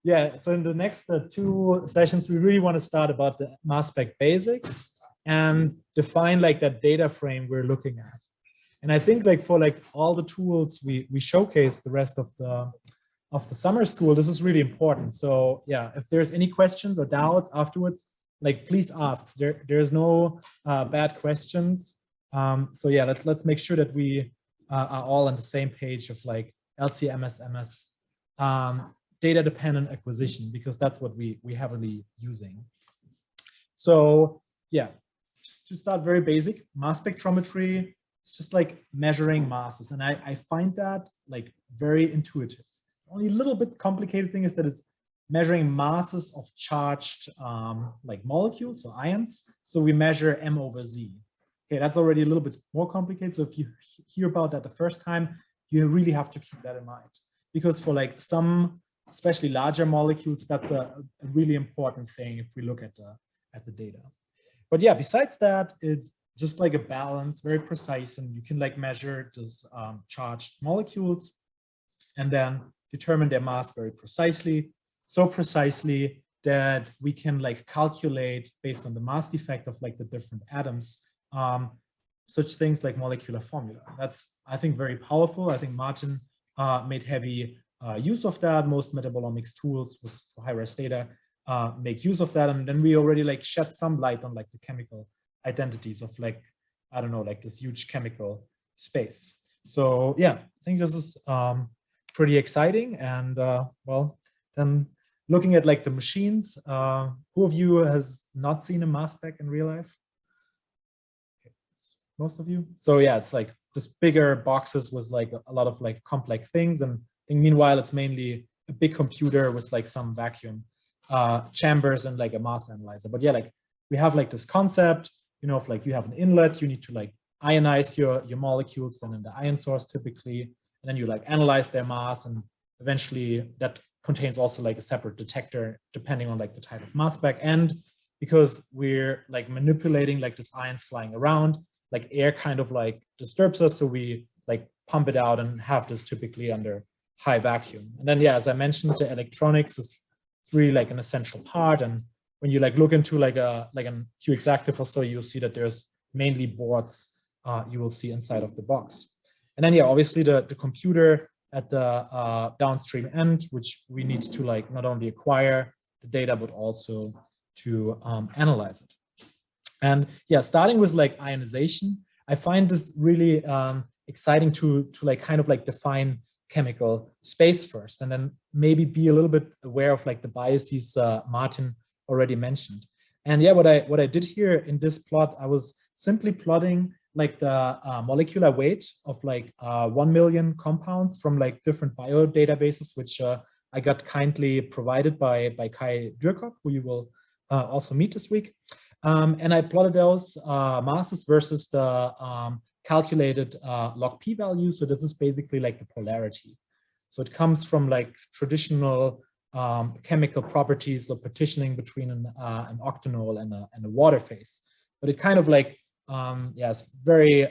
Yeah, so in the next two sessions, we really want to start about the mass spec basics and define like that data frame we're looking at. And I think like for like all the tools we showcase the rest of the summer school, this is really important. So yeah, if there's any questions or doubts afterwards, like please ask. There's no bad questions. So yeah, let's make sure that we are all on the same page of like LCMS data dependent acquisition, because that's what we heavily using. So yeah, just to start very basic, mass spectrometry, it's just like measuring masses. And I find that like very intuitive. The only little bit complicated thing is that it's measuring masses of charged like molecules or ions. So we measure M over Z. Okay, that's already a little bit more complicated. So if you hear about that the first time, you really have to keep that in mind. Because for like some, especially larger molecules, that's a really important thing if we look at the data. But yeah, besides that, it's just like a balance, very precise, and you can like measure those charged molecules and then determine their mass very precisely, so precisely that we can like calculate based on the mass defect of like the different atoms, such things like molecular formula. That's, I think, very powerful. I think Martin made heavy use of that. Most metabolomics tools with high-res data make use of that, and then we already like shed some light on like the chemical identities of like, I don't know, like this huge chemical space. So yeah, I think this is pretty exciting. And well, then looking at like the machines, who of you has not seen a mass spec in real life? Okay, most of you. So yeah, it's like just bigger boxes with like a lot of like complex things, and I think meanwhile it's mainly a big computer with like some vacuum chambers and like a mass analyzer. But yeah, like we have like this concept, you know, of like you have an inlet, you need to like ionize your molecules then in the ion source typically, and then you like analyze their mass, and eventually that contains also like a separate detector depending on like the type of mass spec. And because we're like manipulating like these ions flying around, like air kind of like disturbs us, so we like pump it out and have this typically under high vacuum. And then yeah, as I mentioned, the electronics is it's really like an essential part. And when you like look into like a Q Exactive or so, you'll see that there's mainly boards you will see inside of the box. And then yeah, obviously the computer at the downstream end, which we need to like not only acquire the data but also to analyze it. And yeah, starting with like ionization, I find this really exciting to like kind of like define chemical space first, and then maybe be a little bit aware of like the biases Martin already mentioned. And yeah, what I did here in this plot, I was simply plotting like the molecular weight of like 1 million compounds from like different bio databases, which I got kindly provided by Kai Dürkop, who you will also meet this week. And I plotted those masses versus the calculated log p value. So this is basically like the polarity. So it comes from like traditional chemical properties, the partitioning between an octanol and a water phase. But it kind of like, yeah, it's very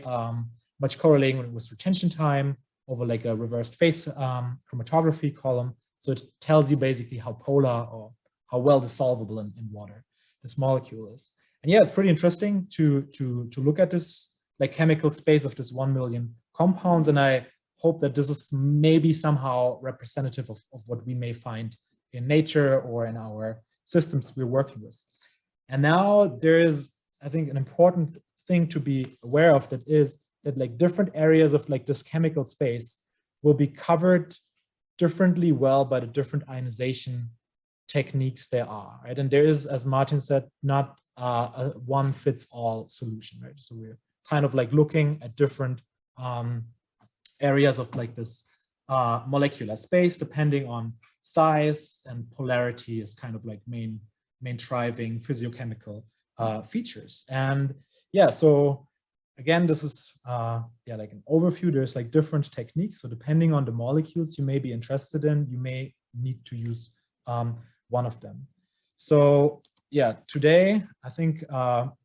much correlating with retention time over like a reversed phase chromatography column. So it tells you basically how polar or how well dissolvable in water this molecule is. And yeah, it's pretty interesting to look at this like chemical space of this 1 million compounds. And I hope that this is maybe somehow representative of what we may find in nature or in our systems we're working with. And now there is, I think, an important thing to be aware of, that is that like different areas of like this chemical space will be covered differently well by the different ionization techniques there are, right? And there is, as Martin said, not a one fits all solution, right? So we're kind of like looking at different areas of like this molecular space, depending on size, and polarity is kind of like main driving physiochemical features. And yeah, so again, this is yeah, like an overview. There's like different techniques. So depending on the molecules you may be interested in, you may need to use one of them. So yeah, today, I think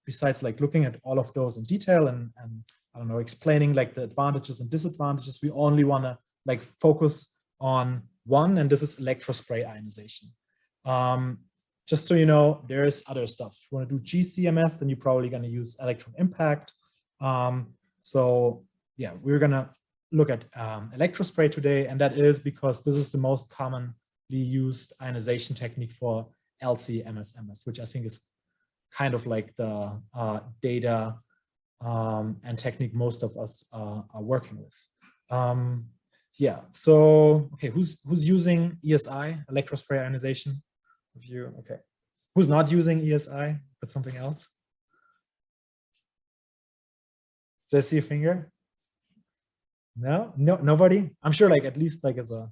besides like looking at all of those in detail and I don't know, explaining like the advantages and disadvantages, we only want to like focus on one, and this is electrospray ionization. Just so you know, there's other stuff. If you want to do GCMS, then you're probably going to use electron impact. So yeah, we're going to look at electrospray today, and that is because this is the most commonly used ionization technique for LC-MS-MS, which I think is kind of like the data and technique most of us are working with. Yeah, so okay, who's using ESI, electrospray ionization? Of you, okay. Who's not using ESI, but something else? Did I see a finger? No, nobody. I'm sure, like at least like as a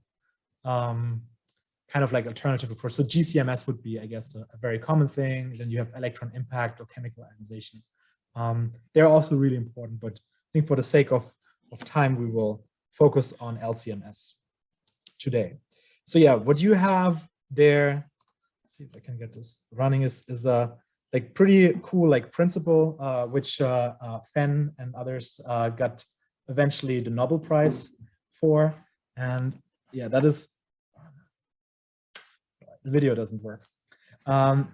kind of like alternative approach. So GCMS would be, I guess, a very common thing. Then you have electron impact or chemical ionization. They're also really important, but I think for the sake of time, we will focus on LCMS today. So yeah, what you have there, let's see if I can get this running, is a like pretty cool like principle, which Fenn and others got eventually the Nobel Prize for. And yeah, that is, sorry, the video doesn't work.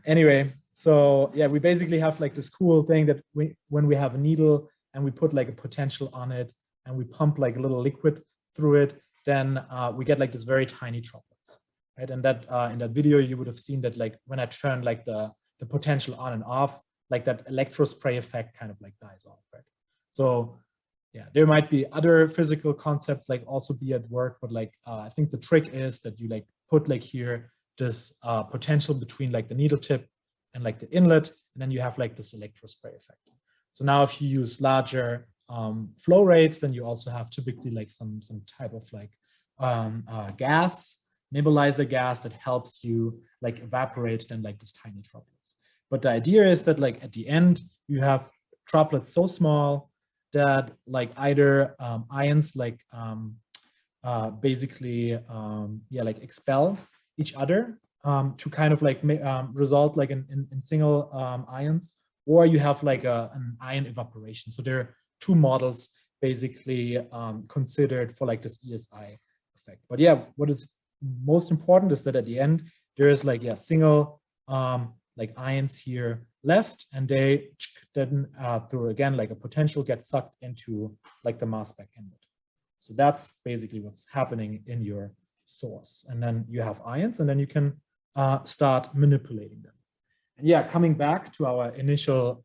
Anyway, so yeah, we basically have like this cool thing that when we have a needle and we put like a potential on it and we pump like a little liquid through it, then we get like this very tiny droplets, right? And that in that video, you would have seen that like when I turn like the potential on and off, like that electrospray effect kind of like dies off, right? So yeah, there might be other physical concepts like also be at work, but like I think the trick is that you like put like here this potential between like the needle tip and like the inlet, and then you have like this electrospray effect. So now if you use larger flow rates, then you also have typically like some type of like gas, nebulizer gas that helps you like evaporate then like this tiny droplets. But the idea is that like at the end, you have droplets so small that like either ions like basically yeah, like expel each other to kind of like result like in single ions, or you have like an ion evaporation. So there are two models basically considered for like this ESI effect. But yeah, what is most important is that at the end there is like single like ions here left, and they then through again like a potential get sucked into like the mass spec inlet. So that's basically what's happening in your source, and then you have ions, and then you can start manipulating them. And yeah, coming back to our initial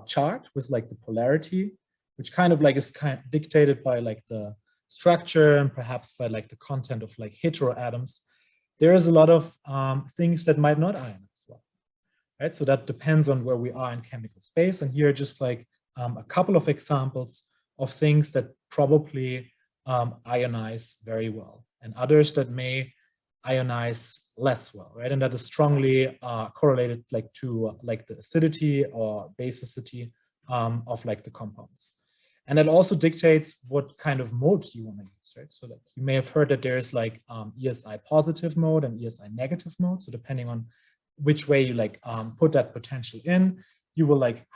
chart with like the polarity, which kind of like is kind of dictated by like the structure and perhaps by like the content of like heteroatoms. There is a lot of things that might not ionize well, right? So that depends on where we are in chemical space. And here are just like a couple of examples of things that probably ionize very well, and others that may ionize less well, right? And that is strongly correlated like to like the acidity or basicity of like the compounds. And that also dictates what kind of modes you want to use, right? So that you may have heard that there's like ESI positive mode and ESI negative mode. So depending on which way you like put that potential in, you will like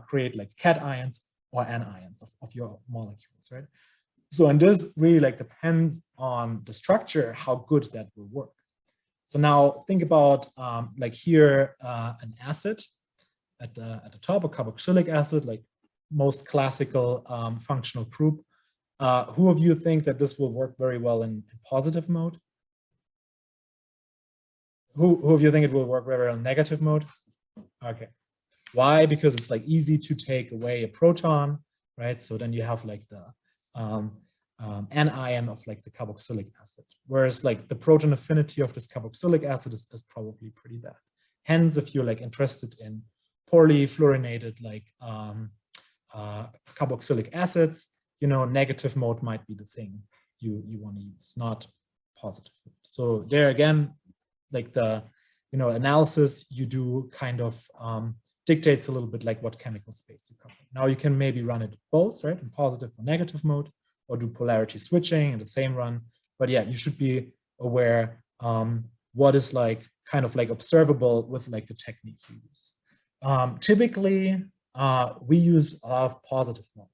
create like cations or anions of your molecules, right? So, and this really like depends on the structure, how good that will work. So now think about like here an acid at the top, a carboxylic acid, like most classical functional group. Who of you think that this will work very well in positive mode? Who of you think it will work very well in negative mode? Okay. Why? Because it's like easy to take away a proton, right? So then you have like the anion of like the carboxylic acid, whereas like the proton affinity of this carboxylic acid is probably pretty bad. Hence, if you're like interested in poorly fluorinated like carboxylic acids, you know, negative mode might be the thing you want to use, not positive mode. So there again, like the analysis you do kind of dictates a little bit like what chemical space you cover. Now you can maybe run it both, right, in positive or negative mode, or do polarity switching in the same run. But yeah, you should be aware what is like kind of like observable with like the technique you use. Typically, we use positive mode.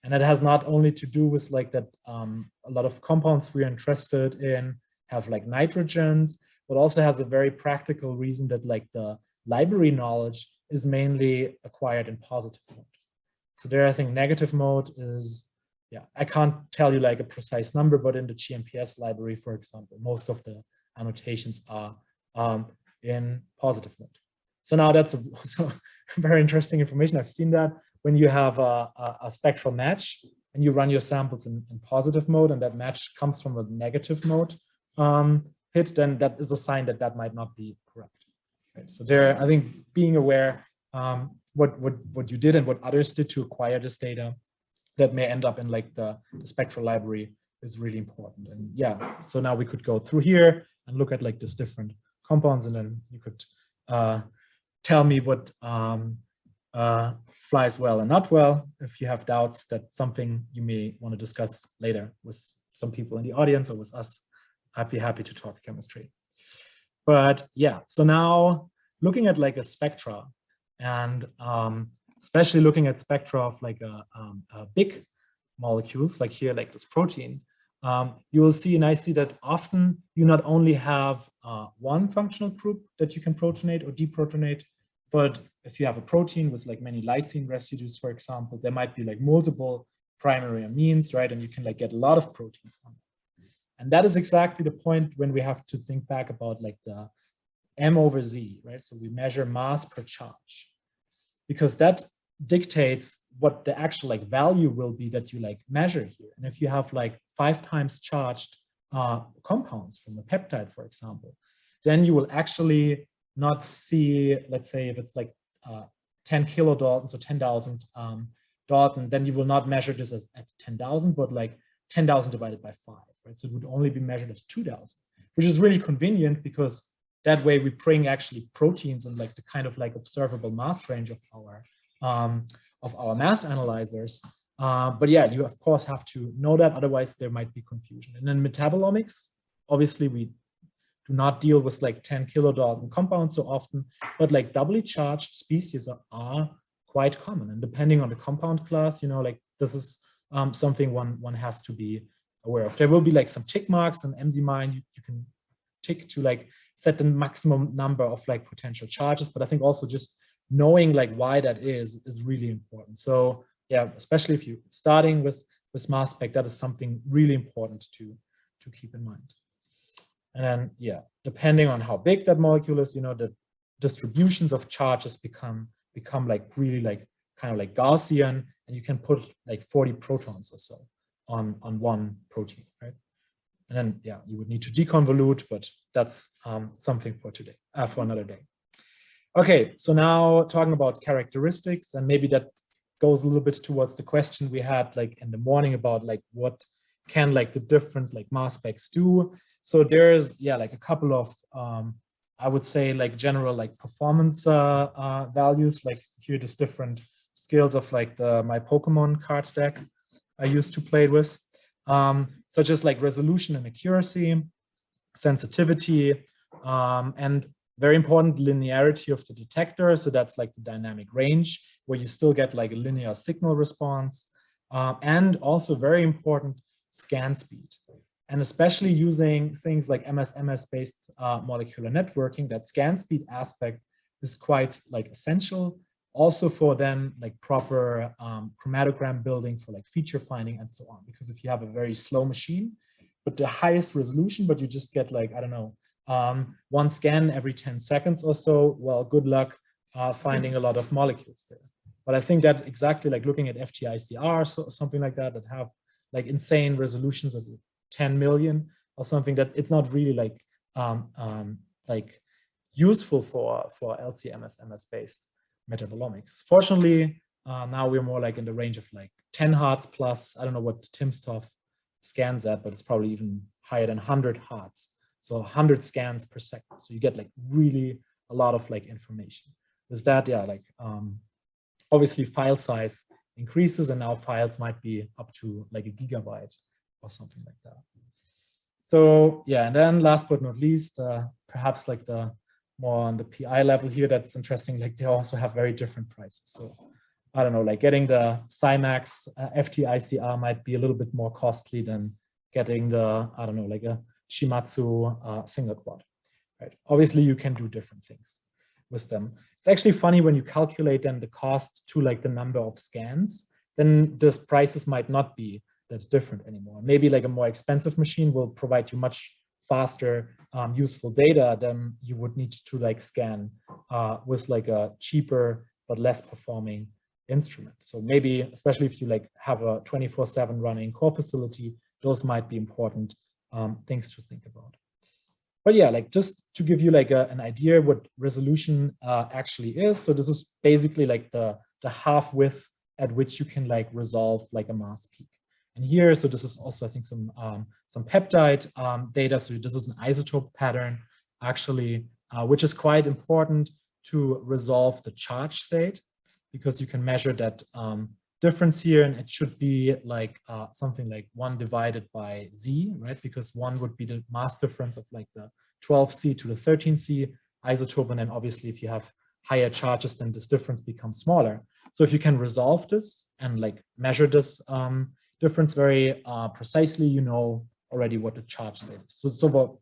And it has not only to do with like that a lot of compounds we're interested in have like nitrogens, but also has a very practical reason that like the library knowledge is mainly acquired in positive mode. So there, I think negative mode is, yeah, I can't tell you like a precise number, but in the GMPS library, for example, most of the annotations are in positive mode. So now that's so very interesting information. I've seen that when you have a spectral match and you run your samples in positive mode and that match comes from a negative mode hit, then that is a sign that that might not be correct. Right? So there, I think being aware what you did and what others did to acquire this data that may end up in like the spectral library is really important. And yeah, so now we could go through here and look at like these different compounds, and then you could tell me what flies well and not well. If you have doubts, that's something you may want to discuss later with some people in the audience or with us. I'd be happy to talk chemistry. But yeah, so now looking at like a spectra, and especially looking at spectra of like a big molecules, like here, like this protein, you will see nicely that often you not only have one functional group that you can protonate or deprotonate, but if you have a protein with like many lysine residues, for example, there might be like multiple primary amines, right? And you can like get a lot of proteins on it. And that is exactly the point when we have to think back about like the M/Z, right? So we measure mass per charge, because that dictates what the actual like value will be that you like measure here. And if you have like 5 times charged compounds from a peptide, for example, then you will actually not see, let's say if it's like 10 kilodaltons or 10,000 Dalton, then you will not measure this as at 10,000, but like 10,000 divided by 5, right? So it would only be measured as 2,000, which is really convenient because that way we bring actually proteins in like the kind of like observable mass range of our mass analyzers. But yeah, you of course have to know that, otherwise there might be confusion. And then metabolomics, obviously we do not deal with like 10 kilodalton compounds so often, but like doubly charged species are quite common. And depending on the compound class, you know, like this is something one has to be aware of. There will be like some tick marks and enzymine you can tick to like set the maximum number of like potential charges, but I think also just knowing like why that is really important. So yeah, especially if you're starting with mass spec, that is something really important to keep in mind. And then yeah, depending on how big that molecule is, you know, the distributions of charges become like really like kind of like Gaussian, and you can put like 40 protons or so on one protein, right? And then yeah, you would need to deconvolute, but that's something for today, for another day. Okay, so now talking about characteristics, and maybe that goes a little bit towards the question we had like in the morning about like what can like the different like mass specs do. So there's yeah like a couple of I would say like general like performance values, like here there's different skills of like my Pokemon card deck I used to play with, such as like resolution and accuracy, sensitivity, and very important, linearity of the detector. So that's like the dynamic range, where you still get like a linear signal response, and also very important, scan speed. And especially using things like MS-MS-based molecular networking, that scan speed aspect is quite like essential also for then like proper chromatogram building for like feature finding and so on. Because if you have a very slow machine, but the highest resolution, but you just get like, I don't know, one scan every 10 seconds or so, well, good luck finding a lot of molecules there. But I think that exactly like looking at FTICR, so something like that, that have like insane resolutions of 10 million or something, that it's not really like useful for LC-MS based metabolomics. Fortunately, now we're more like in the range of like 10 Hertz plus. I don't know what timsTOF scans at, but it's probably even higher than 100 Hertz. So 100 scans per second. So you get like really a lot of like information. With that, yeah, like obviously file size increases, and now files might be up to like a gigabyte or something like that. So yeah, and then last but not least, perhaps like the more on the PI level here, that's interesting, like they also have very different prices. So I don't know, like getting the Cymax FTICR might be a little bit more costly than getting the, I don't know, like a Shimatsu single quad, right? Obviously, you can do different things with them. It's actually funny when you calculate then the cost to like the number of scans, then these prices might not be that different anymore. Maybe like a more expensive machine will provide you much faster useful data than you would need to like scan with like a cheaper but less performing instrument. So maybe, especially if you like have a 24/7 running core facility, those might be important things to think about. But yeah, like just to give you like an idea what resolution actually is. So this is basically like the half width at which you can like resolve like a mass peak. And here, so this is also I think some peptide data. So this is an isotope pattern actually, which is quite important to resolve the charge state, because you can measure that difference here, and it should be like something like 1 divided by Z, right? Because 1 would be the mass difference of like the 12C to the 13C isotope, and then obviously if you have higher charges, then this difference becomes smaller. So if you can resolve this and like measure this difference very precisely, you know already what the charge state is. So for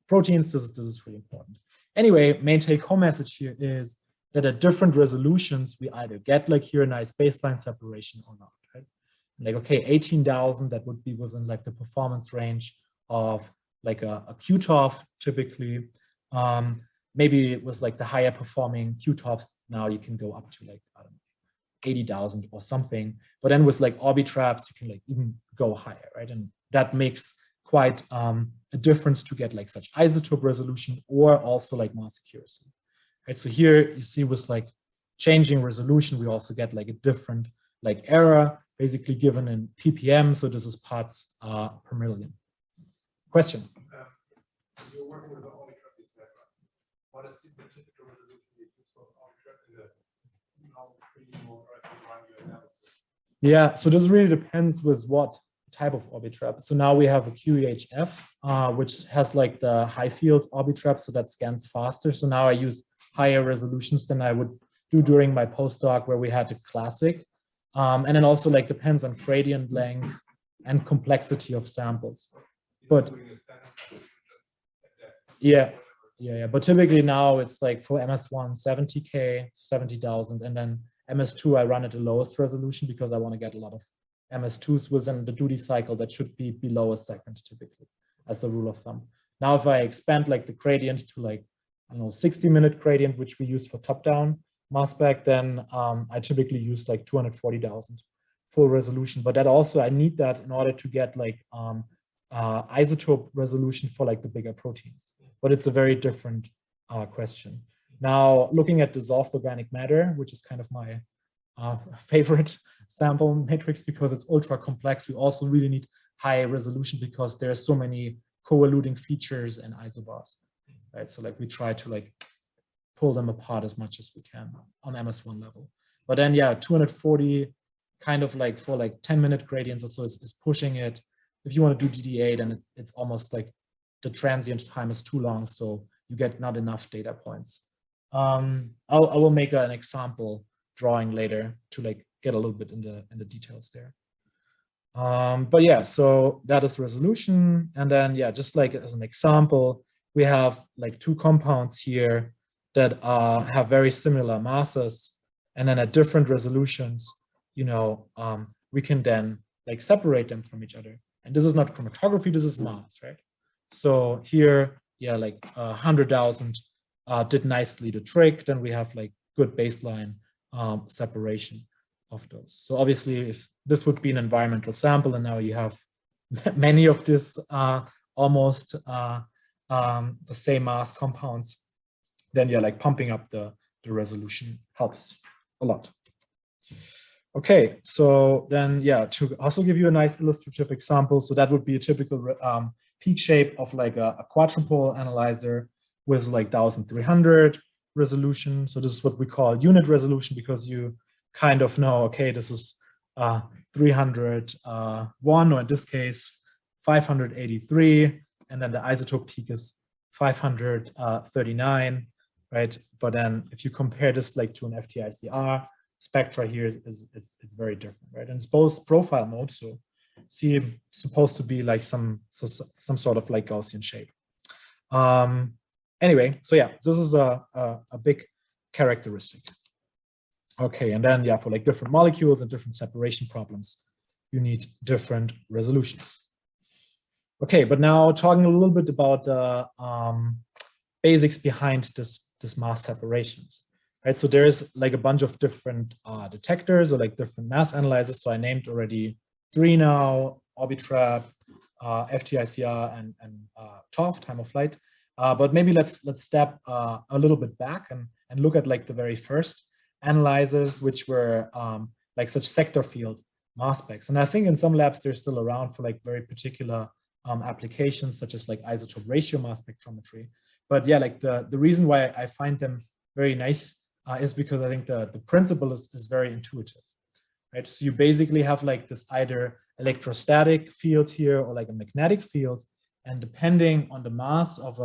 proteins, this is really important. Anyway, main take-home message here is that at different resolutions, we either get like here a nice baseline separation or not, right? Like, okay, 18,000, that would be within like the performance range of like a QTOF typically. Maybe with like the higher performing QTOFs, now you can go up to like, I don't know, 80,000 or something. But then with like Orbitraps, you can like even go higher, right? And that makes quite a difference to get like such isotope resolution or also like mass accuracy. Right, so here you see with like changing resolution, we also get like a different like error, basically given in ppm. So this is parts per million. Question? You're working with the Orbitrap, you said, right? What is the typical resolution you use for Orbitrap in the how or run your analysis? Yeah, so this really depends with what type of Orbitrap. So now we have a QEHF, which has like the high field Orbitrap, so that scans faster. So now I use higher resolutions than I would do during my postdoc where we had the classic. And then also like depends on gradient length and complexity of samples. But yeah. But typically now it's like for MS1, 70K, 70,000. And then MS2, I run at the lowest resolution because I want to get a lot of MS2s within the duty cycle that should be below a second typically as a rule of thumb. Now, if I expand like the gradient to like, I don't know, 60-minute gradient, which we use for top-down mass spec, then I typically use like 240,000 full resolution. But that also, I need that in order to get like isotope resolution for like the bigger proteins. But it's a very different question. Now, looking at dissolved organic matter, which is kind of my favorite sample matrix because it's ultra complex, we also really need high resolution because there are so many co-eluding features and isobars. Right, so like we try to like pull them apart as much as we can on MS1 level. But then yeah, 240 kind of like for like 10-minute gradients or so is pushing it. If you want to do DDA, then it's almost like the transient time is too long, so you get not enough data points. I will make an example drawing later to like get a little bit in the details there. But yeah, so that is resolution, and then yeah, just like as an example, we have like 2 compounds here that have very similar masses, and then at different resolutions, you know, we can then like separate them from each other. And this is not chromatography, this is mass, right? So here, yeah, like 100,000 did nicely the trick. Then we have like good baseline separation of those. So obviously, if this would be an environmental sample, and now you have many of this almost the same mass compounds, then you're like pumping up the resolution helps a lot. Okay, so then yeah, to also give you a nice illustrative example, so that would be a typical peak shape of like a quadrupole analyzer with like 1300 resolution. So this is what we call unit resolution because you kind of know, okay, this is 301, or in this case 583, and then the isotope peak is 539, right? But then if you compare this like to an FTICR, spectra here is it's very different, right? And it's both profile mode, so see supposed to be like some sort of like Gaussian shape. Anyway, so yeah, this is a big characteristic. Okay, and then yeah, for like different molecules and different separation problems, you need different resolutions. Okay, but now talking a little bit about the basics behind this mass separations, right? So there's like a bunch of different detectors or like different mass analyzers. So I named already 3 now: Orbitrap, FTICR, and TOF, time of flight. But maybe let's step a little bit back and look at like the very first analyzers, which were like such sector field mass specs. And I think in some labs they're still around for like very particular applications, such as like isotope ratio mass spectrometry. But yeah, like the reason why I find them very nice is because I think the principle is very intuitive, right? So you basically have like this either electrostatic field here or like a magnetic field, and depending on the mass of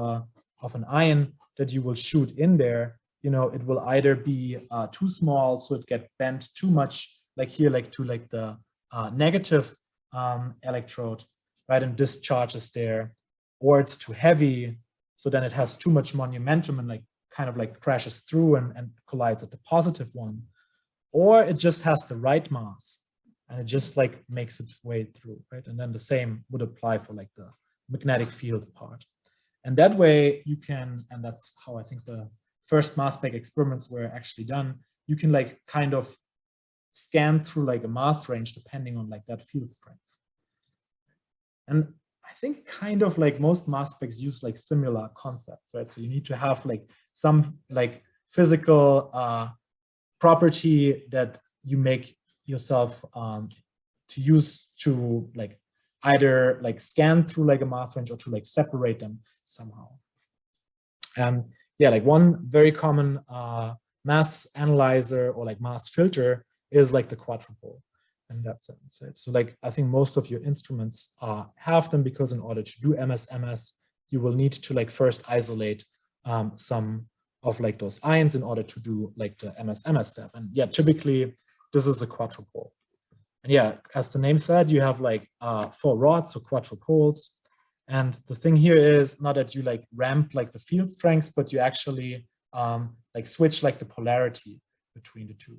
an ion that you will shoot in there, you know, it will either be too small, so it get bent too much, like here, like to like the negative electrode, right, and discharges there, or it's too heavy, so then it has too much momentum and like kind of like crashes through and collides at the positive one, or it just has the right mass and it just like makes its way through, right? And then the same would apply for like the magnetic field part. And that way you can, and that's how I think the first mass spec experiments were actually done, you can like kind of scan through like a mass range depending on like that field strength. And I think kind of like most mass specs use like similar concepts, right? So you need to have like some like physical property that you make yourself to use to like either like scan through like a mass range or to like separate them somehow. And yeah, like one very common mass analyzer or like mass filter is like the quadrupole in that sense, right? So like I think most of your instruments have them, because in order to do MS-MS, you will need to like first isolate some of like those ions in order to do like the MS-MS step. And yeah, typically this is a quadrupole. And yeah, as the name said, you have like 4 rods, so quadrupoles. And the thing here is not that you like ramp like the field strengths, but you actually like switch like the polarity between the two,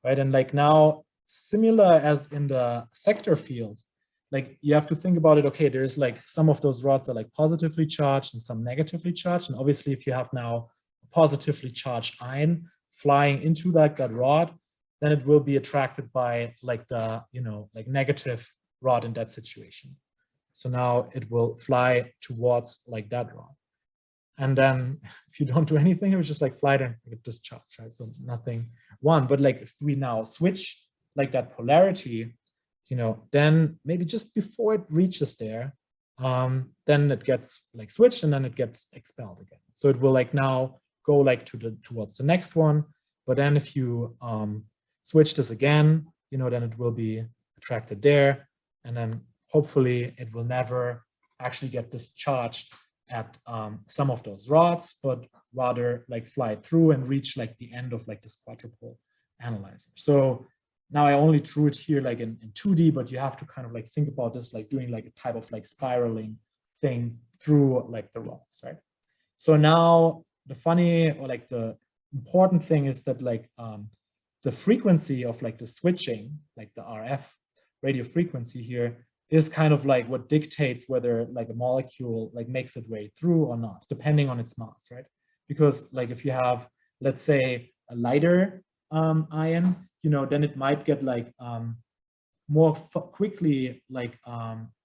right? And like now, similar as in the sector field, like you have to think about it, okay, there's like some of those rods are like positively charged and some negatively charged. And obviously if you have now a positively charged ion flying into like that rod, then it will be attracted by like the, you know, like negative rod in that situation. So now it will fly towards like that rod. And then if you don't do anything, it was just like fly there and get discharged, right? So nothing won. But like if we now switch like that polarity, you know, then maybe just before it reaches there, then it gets like switched and then it gets expelled again. So it will like now go like towards the next one. But then if you switch this again, you know, then it will be attracted there, and then hopefully it will never actually get discharged at some of those rods, but rather like fly through and reach like the end of like this quadrupole analyzer. So now I only drew it here like in 2D, but you have to kind of like think about this like doing like a type of like spiraling thing through like the rods, right? So now the funny or like the important thing is that like the frequency of like the switching, like the RF radio frequency here, is kind of like what dictates whether like a molecule like makes its way through or not, depending on its mass, right? Because like if you have, let's say, a lighter ion, you know, then it might get like more quickly like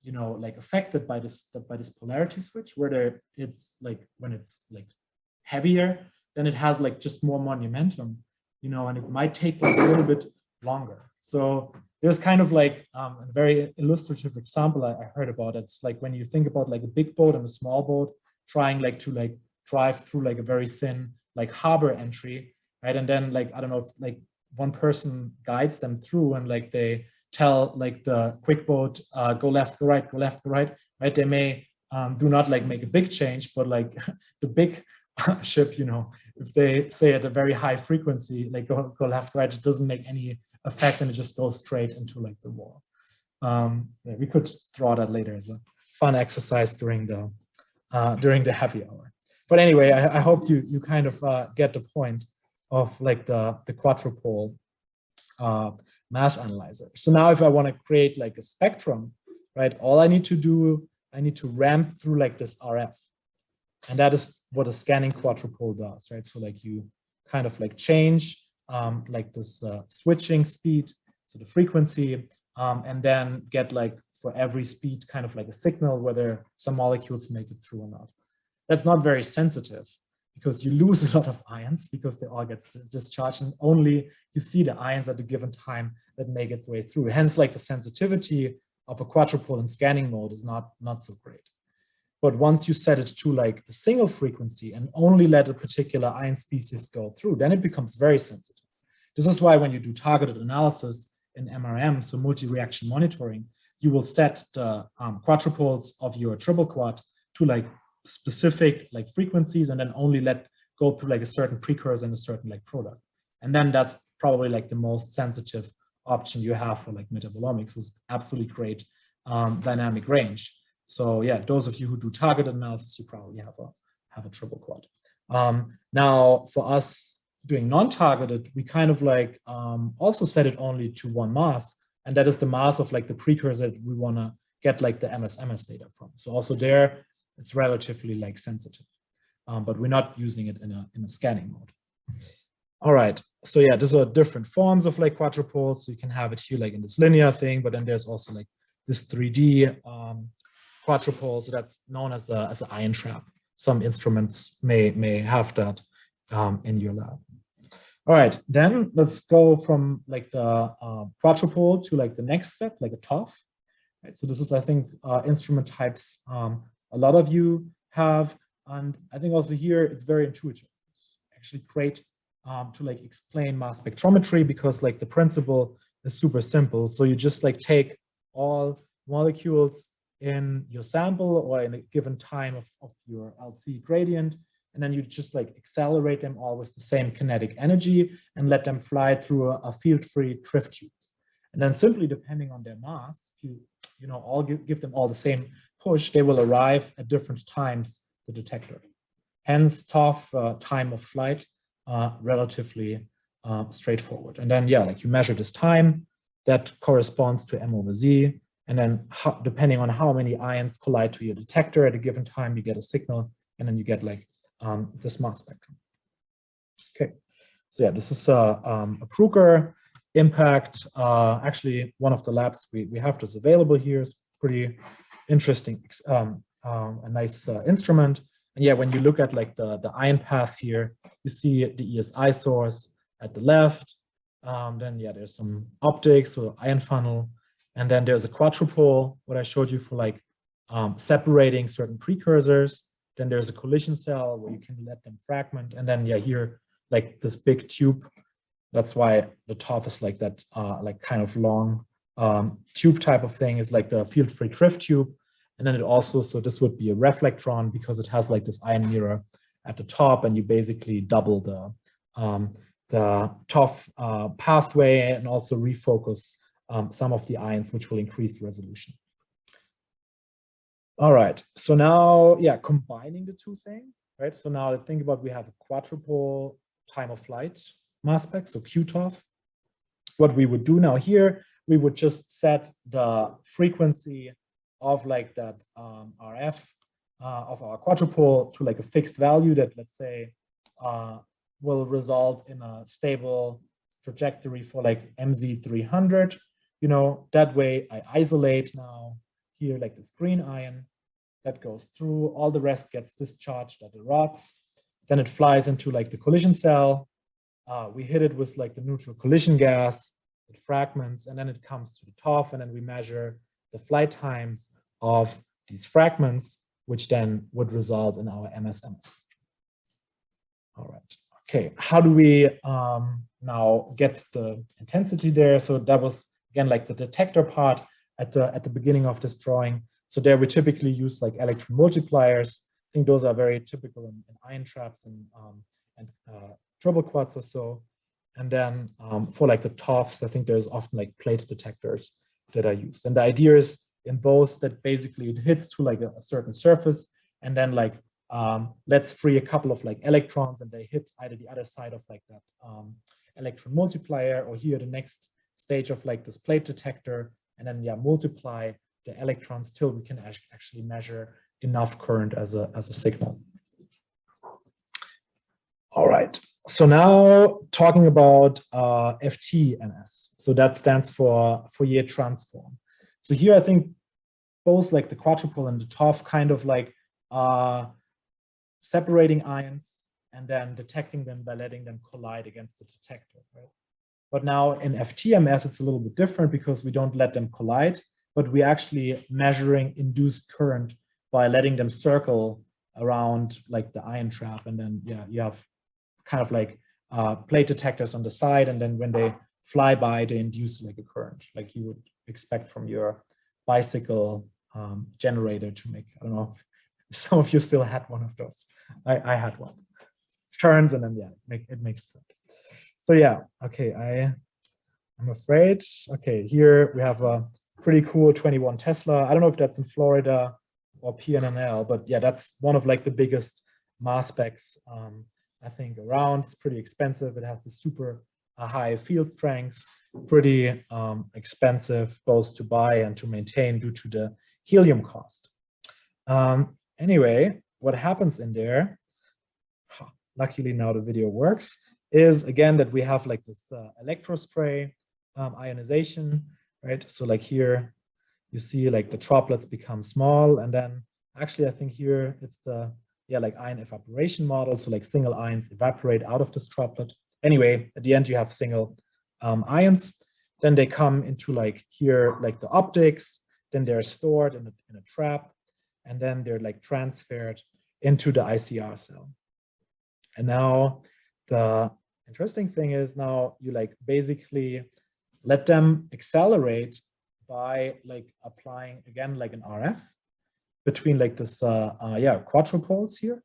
you know, like affected by this polarity switch, where it's like when it's like heavier, then it has like just more momentum, you know, and it might take like a little bit longer. So there's kind of like a very illustrative example I heard about. It's like when you think about like a big boat and a small boat trying like to like drive through like a very thin like harbor entry, right? And then like, I don't know if like one person guides them through and like they tell like the quick boat, go left, go right, go left, go right, right? They may do not like make a big change, but like the big ship, you know, if they say at a very high frequency, like go left, right, it doesn't make any effect and it just goes straight into like the wall. Yeah, we could draw that later as a fun exercise during the happy hour. But anyway, I hope you kind of get the point of like the quadrupole mass analyzer. So now if I want to create like a spectrum, right, all I need to do, I need to ramp through like this RF. And that is what a scanning quadrupole does, right? So like you kind of like change like this switching speed, so the frequency, and then get like for every speed kind of like a signal whether some molecules make it through or not. That's not very sensitive because you lose a lot of ions because they all get discharged and only you see the ions at a given time that make its way through. Hence, like the sensitivity of a quadrupole in scanning mode is not so great. But once you set it to like a single frequency and only let a particular ion species go through, then it becomes very sensitive. This is why when you do targeted analysis in MRM, so multi-reaction monitoring, you will set the quadrupoles of your triple quad to like specific like frequencies and then only let go through like a certain precursor and a certain like product. And then that's probably like the most sensitive option you have for like metabolomics with absolutely great dynamic range. So yeah, those of you who do targeted analysis, you probably have a triple quad. Now for us doing non-targeted, we kind of like also set it only to one mass, and that is the mass of like the precursor that we want to get like the MS data from. So also there, it's relatively like sensitive, but we're not using it in a scanning mode. All right, so yeah, these are different forms of like quadrupoles. So you can have it here like in this linear thing, but then there's also like this 3D quadrupole. So that's known as an ion trap. Some instruments may have that in your lab. All right, then let's go from like the quadrupole to like the next step, like a TOF. Right, so this is, I think, instrument types a lot of you have, and I think also here it's very intuitive. It's actually great to like explain mass spectrometry because like the principle is super simple. So you just like take all molecules in your sample or in a given time of your LC gradient, and then you just like accelerate them all with the same kinetic energy and let them fly through a field-free Trift tube. And then simply depending on their mass, if you know all give them all the same push, they will arrive at different times the detector. Hence, TOF time of flight relatively straightforward. And then yeah, like you measure this time that corresponds to M/Z, and then depending on how many ions collide to your detector at a given time, you get a signal, and then you get like this mass spectrum. Okay, so yeah, this is a Bruker impact. Actually, one of the labs we have this available here is pretty interesting, a nice instrument. And yeah, when you look at like the ion path here, you see the ESI source at the left. Then yeah, there's some optics or ion funnel, and then there's a quadrupole, what I showed you for like separating certain precursors. Then there's a collision cell where you can let them fragment, and then yeah, here like this big tube. That's why the TOF is like that, like kind of long tube type of thing, is like the field-free Trift tube. And then it also, so this would be a reflectron because it has like this ion mirror at the top, and you basically double the TOF pathway and also refocus some of the ions, which will increase resolution. All right, so now, yeah, combining the two things, right? So now think about, we have a quadrupole time of flight mass spec, so QTOF. What we would do now here, we would just set the frequency of like that RF of our quadrupole to like a fixed value that, let's say, will result in a stable trajectory for like MZ300. You know, that way I isolate now here like this green ion that goes through, all the rest gets discharged at the rods. Then it flies into like the collision cell. We hit it with like the neutral collision gas, it fragments, and then it comes to the TOF, and then we measure the flight times of these fragments, which then would result in our MSM. All right, okay, how do we now get the intensity there? So that was, again, like the detector part at the beginning of this drawing. So there we typically use like electron multipliers think those are very typical in ion traps and triple quads or so. And then for like the TOFs, I think there's often like plate detectors that are used. And the idea is in both that basically it hits to like a certain surface, and then like let's free a couple of like electrons, and they hit either the other side of like that electron multiplier, or here the next stage of like this plate detector, and then yeah, multiply the electrons till we can actually measure enough current as a signal. All right. So now talking about FTMS. So that stands for Fourier transform. So here I think both like the quadrupole and the TOF kind of like separating ions and then detecting them by letting them collide against the detector, right? But now in FTMS, it's a little bit different because we don't let them collide, but we're actually measuring induced current by letting them circle around like the ion trap. And then yeah, you have kind of like plate detectors on the side, and then when they fly by, they induce like a current, like you would expect from your bicycle generator to make. I don't know if some of you still had one of those. I had one. Turns and then yeah, it makes current. So yeah, okay, I'm afraid. Okay, here we have a pretty cool 21 Tesla. I don't know if that's in Florida or PNNL, but yeah, that's one of like the biggest mass specs I think around. It's pretty expensive. It has the super high field strengths, pretty expensive both to buy and to maintain due to the helium cost. Anyway, what happens in there, luckily now the video works, is again that we have like this electrospray ionization, right? So like here you see like the droplets become small, and then actually I think here it's the like ion evaporation model. So like single ions evaporate out of this droplet. Anyway, at the end you have single ions. Then they come into like here like the optics. Then they're stored in a trap, and then they're like transferred into the ICR cell. And now the interesting thing is now you like basically let them accelerate by like applying again like an RF between like this quadrupoles here,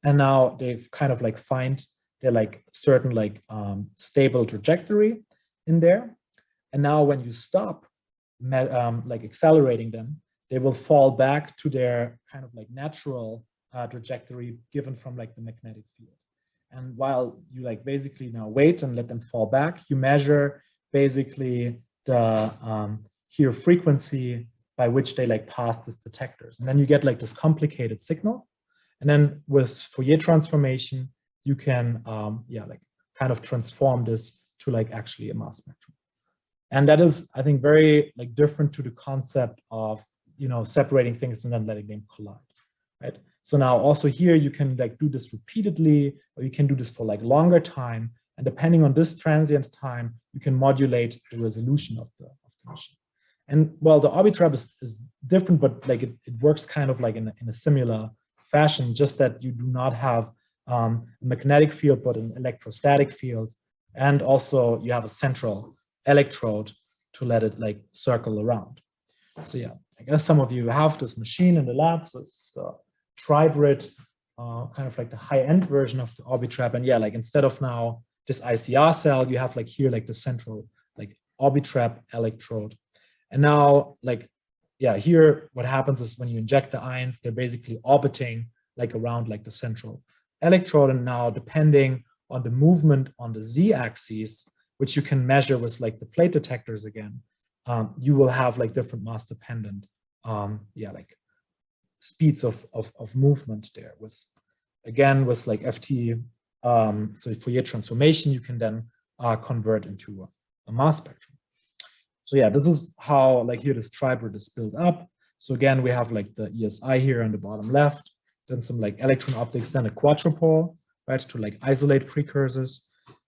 and now they've kind of like find their like certain like stable trajectory in there. And now when you stop like accelerating them, they will fall back to their kind of like natural trajectory given from like the magnetic field. And while you like basically now wait and let them fall back, you measure basically the here frequency by which they like pass these detectors. And then you get like this complicated signal. And then with Fourier transformation, you can like kind of transform this to like actually a mass spectrum. And that is, I think, very like different to the concept of, you know, separating things and then letting them collide, right? So now also here you can like do this repeatedly, or you can do this for like longer time. And depending on this transient time, you can modulate the resolution of the machine. And well, the Orbitrap is different, but like it works kind of like in a similar fashion, just that you do not have a magnetic field, but an electrostatic field. And also you have a central electrode to let it like circle around. So yeah, I guess some of you have this machine in the lab. So it's the tribrid, kind of like the high-end version of the Orbitrap. And yeah, like instead of now this ICR cell, you have like here like the central like Orbitrap electrode. And now like, yeah, here what happens is when you inject the ions, they're basically orbiting like around like the central electrode. And now depending on the movement on the z-axis, which you can measure with like the plate detectors again, you will have like different mass dependent, like speeds of movement there. With again with like FT, so Fourier transformation, you can then convert into a mass spectrum. So yeah, this is how like here this tribrid is built up. So again, we have like the ESI here on the bottom left, then some like electron optics, then a quadrupole, right, to like isolate precursors.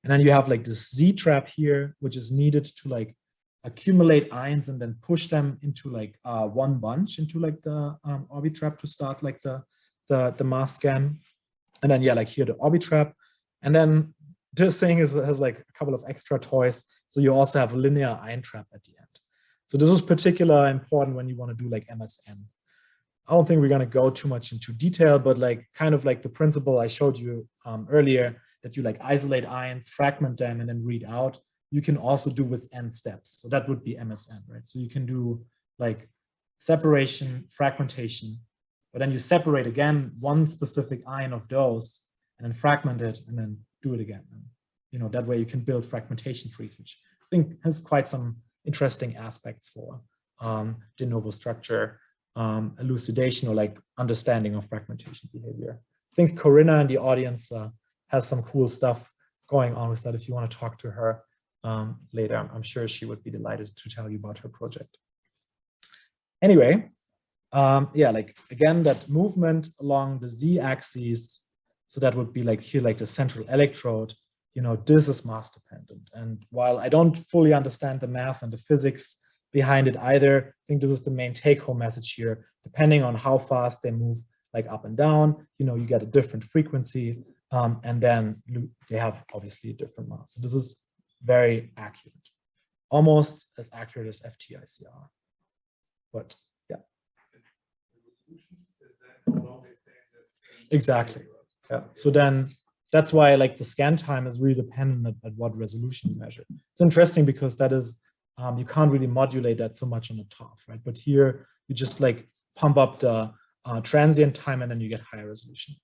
And then you have like this Z trap here, which is needed to like accumulate ions and then push them into like one bunch into like the Orbitrap to start like the mass scan. And then yeah, like here the Orbitrap. And then this thing has like a couple of extra toys. So you also have a linear ion trap at the end. So this is particularly important when you want to do like MSN. I don't think we're going to go too much into detail, but like kind of like the principle I showed you earlier, that you like isolate ions, fragment them, and then read out. You can also do with n steps. So that would be MSN, right? So you can do like separation, fragmentation, but then you separate again one specific ion of those and then fragment it and then do it again. And, you know, that way you can build fragmentation trees, which I think has quite some interesting aspects for de novo structure elucidation or like understanding of fragmentation behavior. I think Corinna in the audience has some cool stuff going on with that. If you want to talk to her later, I'm sure she would be delighted to tell you about her project. Anyway, yeah, like again, that movement along the z-axis, so that would be like here, like the central electrode, you know, this is mass dependent. And while I don't fully understand the math and the physics behind it either, I think this is the main take-home message here. Depending on how fast they move, like up and down, you know, you get a different frequency, and then they have obviously a different mass. So this is very accurate, almost as accurate as FTICR. But yeah, exactly. Yeah. So then that's why like the scan time is really dependent at what resolution you measure. It's interesting because that is you can't really modulate that so much on the top, right? But here you just like pump up the transient time and then you get higher resolution.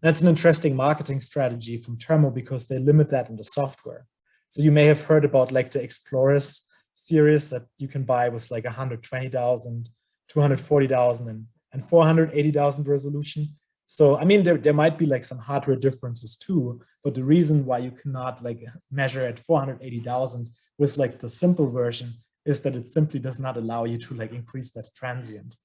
That's an interesting marketing strategy from Thermo because they limit that in the software. So you may have heard about like the Explorers series that you can buy with like 120,000, 240,000 and 480,000 resolution. So, I mean, there might be like some hardware differences too, but the reason why you cannot like measure at 480,000 with like the simple version is that it simply does not allow you to like increase that transient.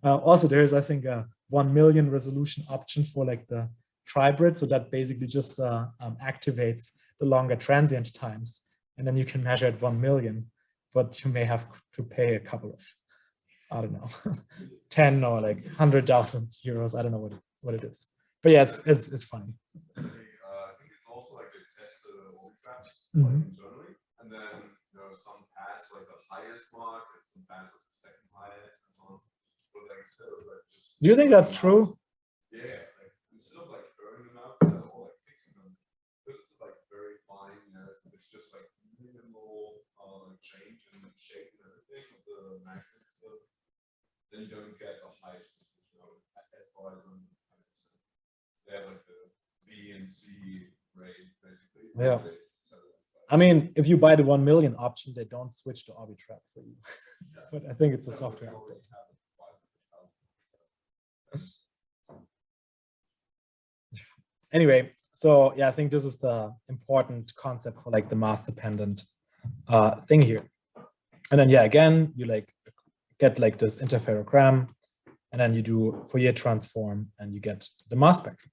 Also, there is, I think, a 1 million resolution option for like the tribrid. So that basically just activates the longer transient times. And then you can measure at 1 million, but you may have to pay a couple of, I don't know, 10 or like 100,000 euros. I don't know what it is. But yeah, it's funny. I think it's also like they test the orbit traps like internally, and then you know some pass like the highest mark, and some pass like the second highest, and so on. But like instead of like just. Do you think that's true? Yeah, like instead of like throwing them out or like fixing them, this is like very fine. You know, it's just like minimal change in shape and everything of the magnet stuff. Then you don't get the highest resolution as far as I'm concerned. They have like the B and C rate basically. Yeah. I mean, if you buy the 1 million option, they don't switch to Orbitrap for you. But I think it's a software update. Anyway, so yeah, I think this is the important concept for like the mass dependent thing here. And then yeah, again, you like get like this interferogram, and then you do Fourier transform and you get the mass spectrum.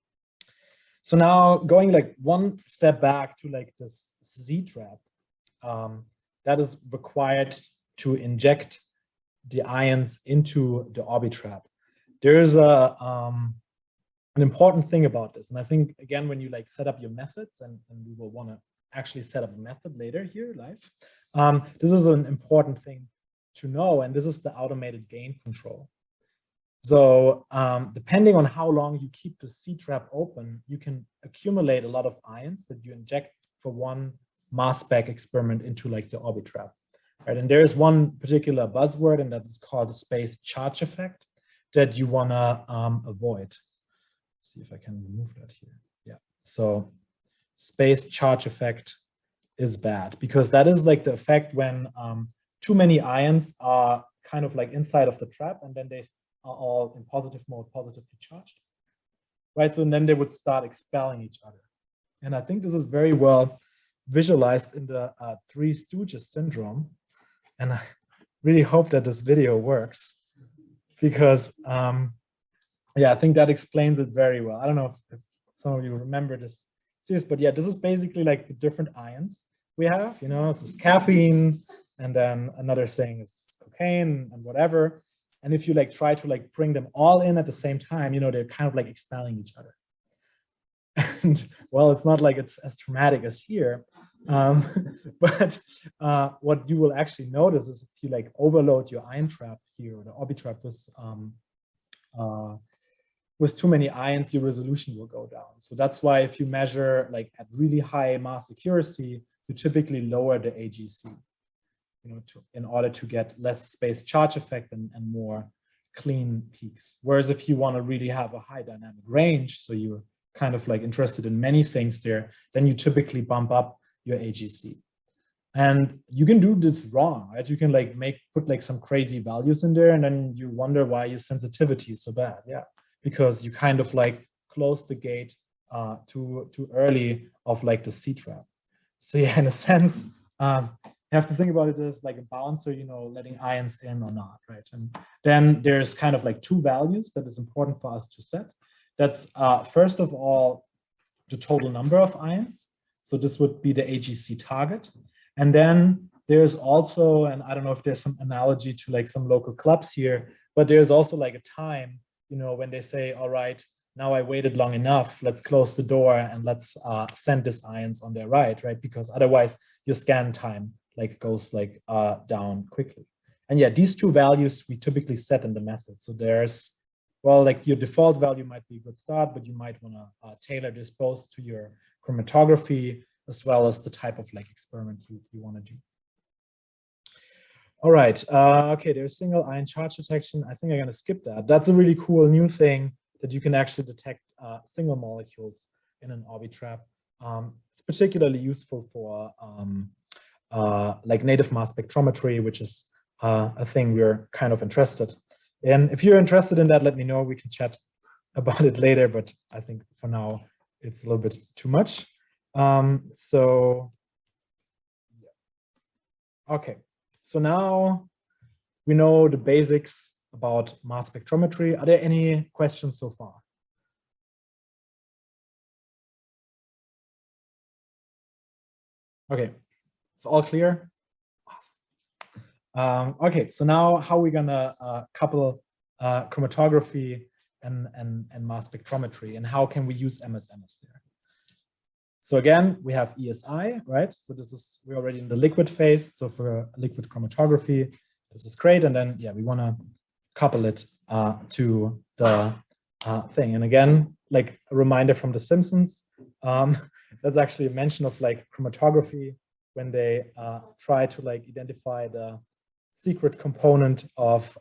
So now going like one step back to like this Z-trap, that is required to inject the ions into the Orbitrap. There's an important thing about this. And I think, again, when you like set up your methods, and we will want to actually set up a method later here live, this is an important thing to know. And this is the automated gain control. So depending on how long you keep the C-trap open, you can accumulate a lot of ions that you inject for one mass spec experiment into like the Orbitrap. Right? And there is one particular buzzword, and that is called the space charge effect that you want to avoid. Let's see if I can remove that here. Yeah. So space charge effect is bad because that is like the effect when too many ions are kind of like inside of the trap, and then they are all in positive mode, positively charged, right? So and then they would start expelling each other. And I think this is very well visualized in the Three Stooges syndrome. And I really hope that this video works because, yeah, I think that explains it very well. I don't know if some of you remember this series, but yeah, this is basically like the different ions we have, you know, this is caffeine, and then another thing is cocaine and whatever. And if you like try to like bring them all in at the same time, you know, they're kind of like expelling each other. And well, it's not like it's as traumatic as here, but what you will actually notice is if you like overload your ion trap here or the Orbitrap with with too many ions, your resolution will go down. So that's why if you measure like at really high mass accuracy, you typically lower the AGC, in order to get less space charge effect and more clean peaks. Whereas if you want to really have a high dynamic range, so you're kind of like interested in many things there, then you typically bump up your AGC. And you can do this wrong, right? You can like put like some crazy values in there, and then you wonder why your sensitivity is so bad. Yeah, because you kind of like close the gate too early of like the C trap. So yeah, in a sense, you have to think about it as like a bouncer, letting ions in or not, right? And then there's kind of like two values that is important for us to set. That's first of all, the total number of ions. So this would be the AGC target. And then there's also, and I don't know if there's some analogy to like some local clubs here, but there's also like a time, when they say, all right, now I waited long enough, let's close the door and let's send these ions on their right? Because otherwise your scan time like goes like down quickly. And yeah, these two values we typically set in the method. So there's, well, like your default value might be a good start, but you might want to tailor this both to your chromatography as well as the type of like experiment you want to do. All right, okay, there's single ion charge detection. I think I'm gonna skip that. That's a really cool new thing that you can actually detect single molecules in an Orbitrap. It's particularly useful for like native mass spectrometry, which is a thing we're kind of interested in. If you're interested in that, let me know. We can chat about it later, but I think for now it's a little bit too much. So, yeah. Okay, so now we know the basics about mass spectrometry. Are there any questions so far? Okay, it's all clear. Awesome. Okay, so now how are we gonna couple chromatography and mass spectrometry, and how can we use MSMS there? So again, we have ESI, right? So we're already in the liquid phase. So for liquid chromatography, this is great. And then, yeah, we want to couple it to the thing. And again, like a reminder from The Simpsons, there's actually a mention of like chromatography when they try to like identify the secret component of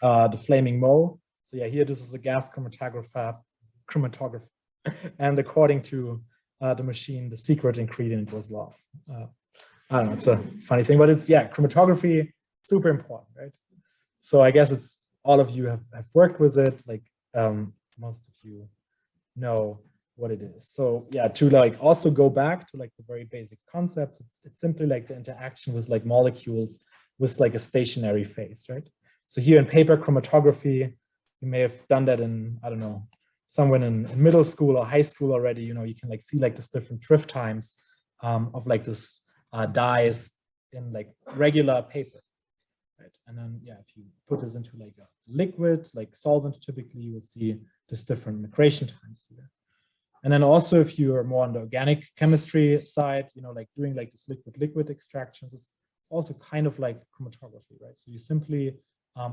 the flaming mole. So yeah, here this is a gas chromatographer. And according to the machine, the secret ingredient was love. I don't know, it's a funny thing, but it's, yeah, chromatography, super important, right? So I guess it's all of you have worked with it, like most of you know what it is. So yeah, to like also go back to like the very basic concepts, it's simply like the interaction with like molecules with like a stationary phase, right? So here in paper chromatography, you may have done that in, I don't know, somewhere in middle school or high school already. You can like see like this different drift times of like this dyes in like regular paper, right? And then, yeah, if you put this into like a liquid, like solvent, typically you will see this different migration times here. And then also if you're more on the organic chemistry side, like doing like this liquid extractions, it's also kind of like chromatography, right? So you simply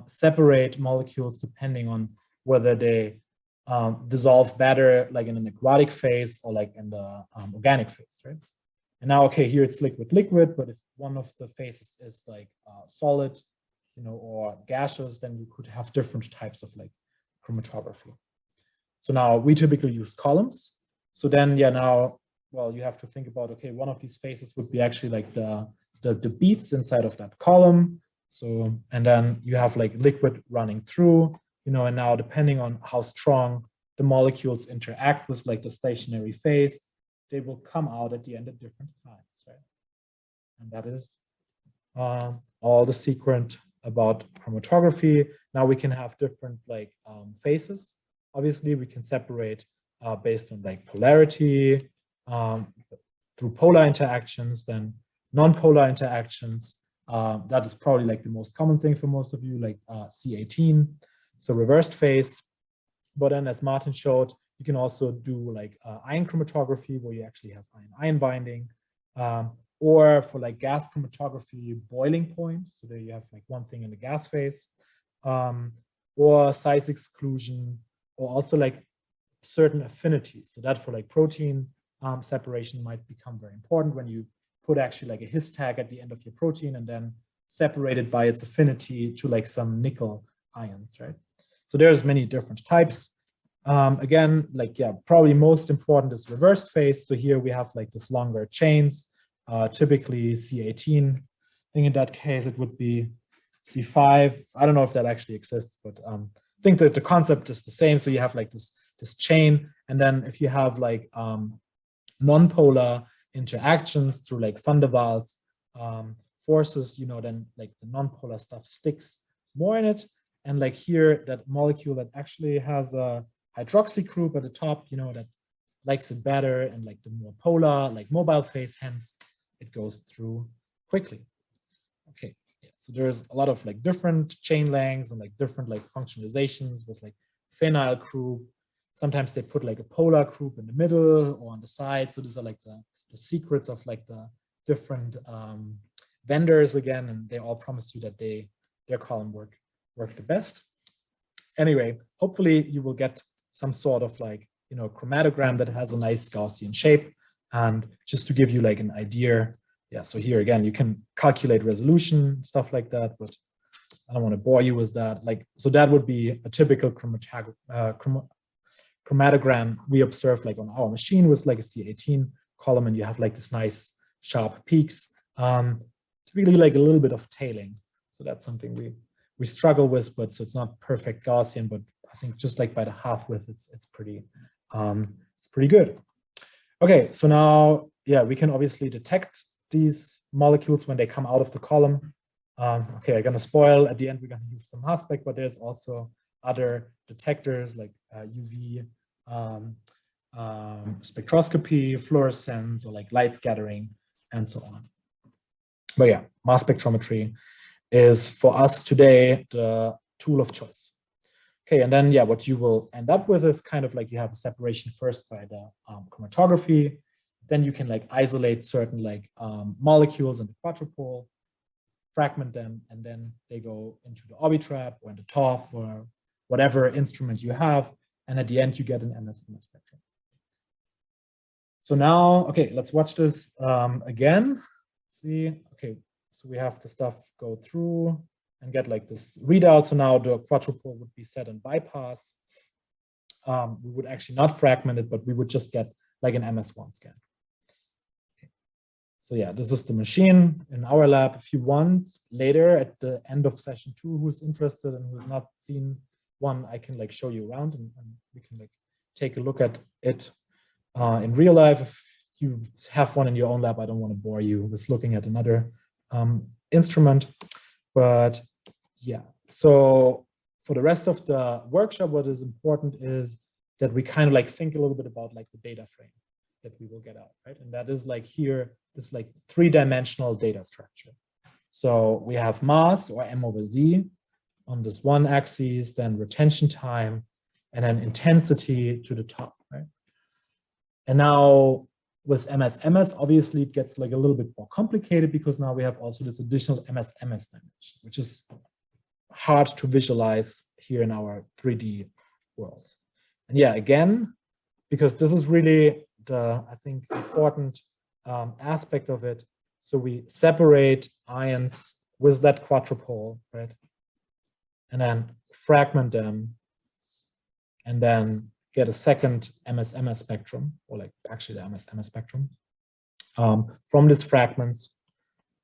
separate molecules depending on whether they dissolve better like in an aquatic phase or like in the organic phase, right? And now, okay, here it's liquid, but if one of the phases is like solid, or gaseous, then you could have different types of like chromatography. So now we typically use columns. So then, yeah, now, well, you have to think about, okay, one of these phases would be actually like the beads inside of that column. So, and then you have like liquid running through, and now depending on how strong the molecules interact with like the stationary phase, they will come out at the end at different times, right? And that is all the secret about chromatography. Now we can have different like phases. Obviously, we can separate based on like polarity, through polar interactions, then non-polar interactions. That is probably like the most common thing for most of you, like C18. So reversed phase. But then as Martin showed, you can also do like ion chromatography where you actually have ion binding, or for like gas chromatography, boiling point. So there you have like one thing in the gas phase, or size exclusion, or also like certain affinities. So that for like protein separation might become very important when you put actually like a his tag at the end of your protein and then separate it by its affinity to like some nickel ions, right? So there's many different types. Again, like, yeah, probably most important is reversed phase. So here we have like this longer chains, typically C18. I think in that case it would be C5. I don't know if that actually exists, but I think that the concept is the same. So you have like this chain, and then if you have like non-polar interactions through like van der Waals forces, you know, then like the non-polar stuff sticks more in it. And like here, that molecule that actually has a hydroxy group at the top, you know, that likes it better, and like the more polar, like mobile phase, hence it goes through quickly. Okay, yeah, so there's a lot of like different chain lengths and like different like functionalizations with like phenyl group. Sometimes they put like a polar group in the middle or on the side. So these are like the secrets of like the different vendors again, and they all promise you that their column work the best. Anyway, hopefully you will get some sort of like, you know, chromatogram that has a nice Gaussian shape. And just to give you like an idea, yeah, so here again, you can calculate resolution, stuff like that, but I don't want to bore you with that. Like, so that would be a typical chromatogram we observe like on our machine with like a C18 column, and you have like this nice sharp peaks, typically like a little bit of tailing. So that's something we struggle with, but so it's not perfect Gaussian, but I think just like by the half width, it's pretty good. Okay, so now, yeah, we can obviously detect these molecules when they come out of the column. Okay, I'm gonna spoil, at the end we're gonna use some mass spec, but there's also other detectors like UV spectroscopy, fluorescence, or like light scattering, and so on. But yeah, mass spectrometry is for us today the tool of choice. Okay, and then yeah, what you will end up with is kind of like you have a separation first by the chromatography. Then you can like isolate certain like molecules in the quadrupole, fragment them, and then they go into the Orbitrap or in the TOF or whatever instrument you have. And at the end, you get an MS-MS spectrum. So now, okay, let's watch this again. See, okay, so we have the stuff go through and get like this readout. So now the quadrupole would be set in bypass. We would actually not fragment it, but we would just get like an MS1 scan. Okay. So yeah, this is the machine in our lab. If you want later at the end of session 2, who's interested and who's not seen one, I can like show you around, and we can like take a look at it in real life. If you have one in your own lab, I don't want to bore you with looking at another instrument. But yeah, so for the rest of the workshop, what is important is that we kind of like think a little bit about like the data frame that we will get out, right? And that is like here, this like 3-dimensional data structure. So we have mass, or m over z, on this one axis, then retention time, and then intensity to the top, right? And now with MS-MS, obviously it gets like a little bit more complicated, because now we have also this additional MS-MS dimension, which is hard to visualize here in our 3D world. And yeah, again, because this is really the, I think, important aspect of it. So we separate ions with that quadrupole, right? And then fragment them, and then get a second MS-MS spectrum, or like actually the MS-MS spectrum from these fragments,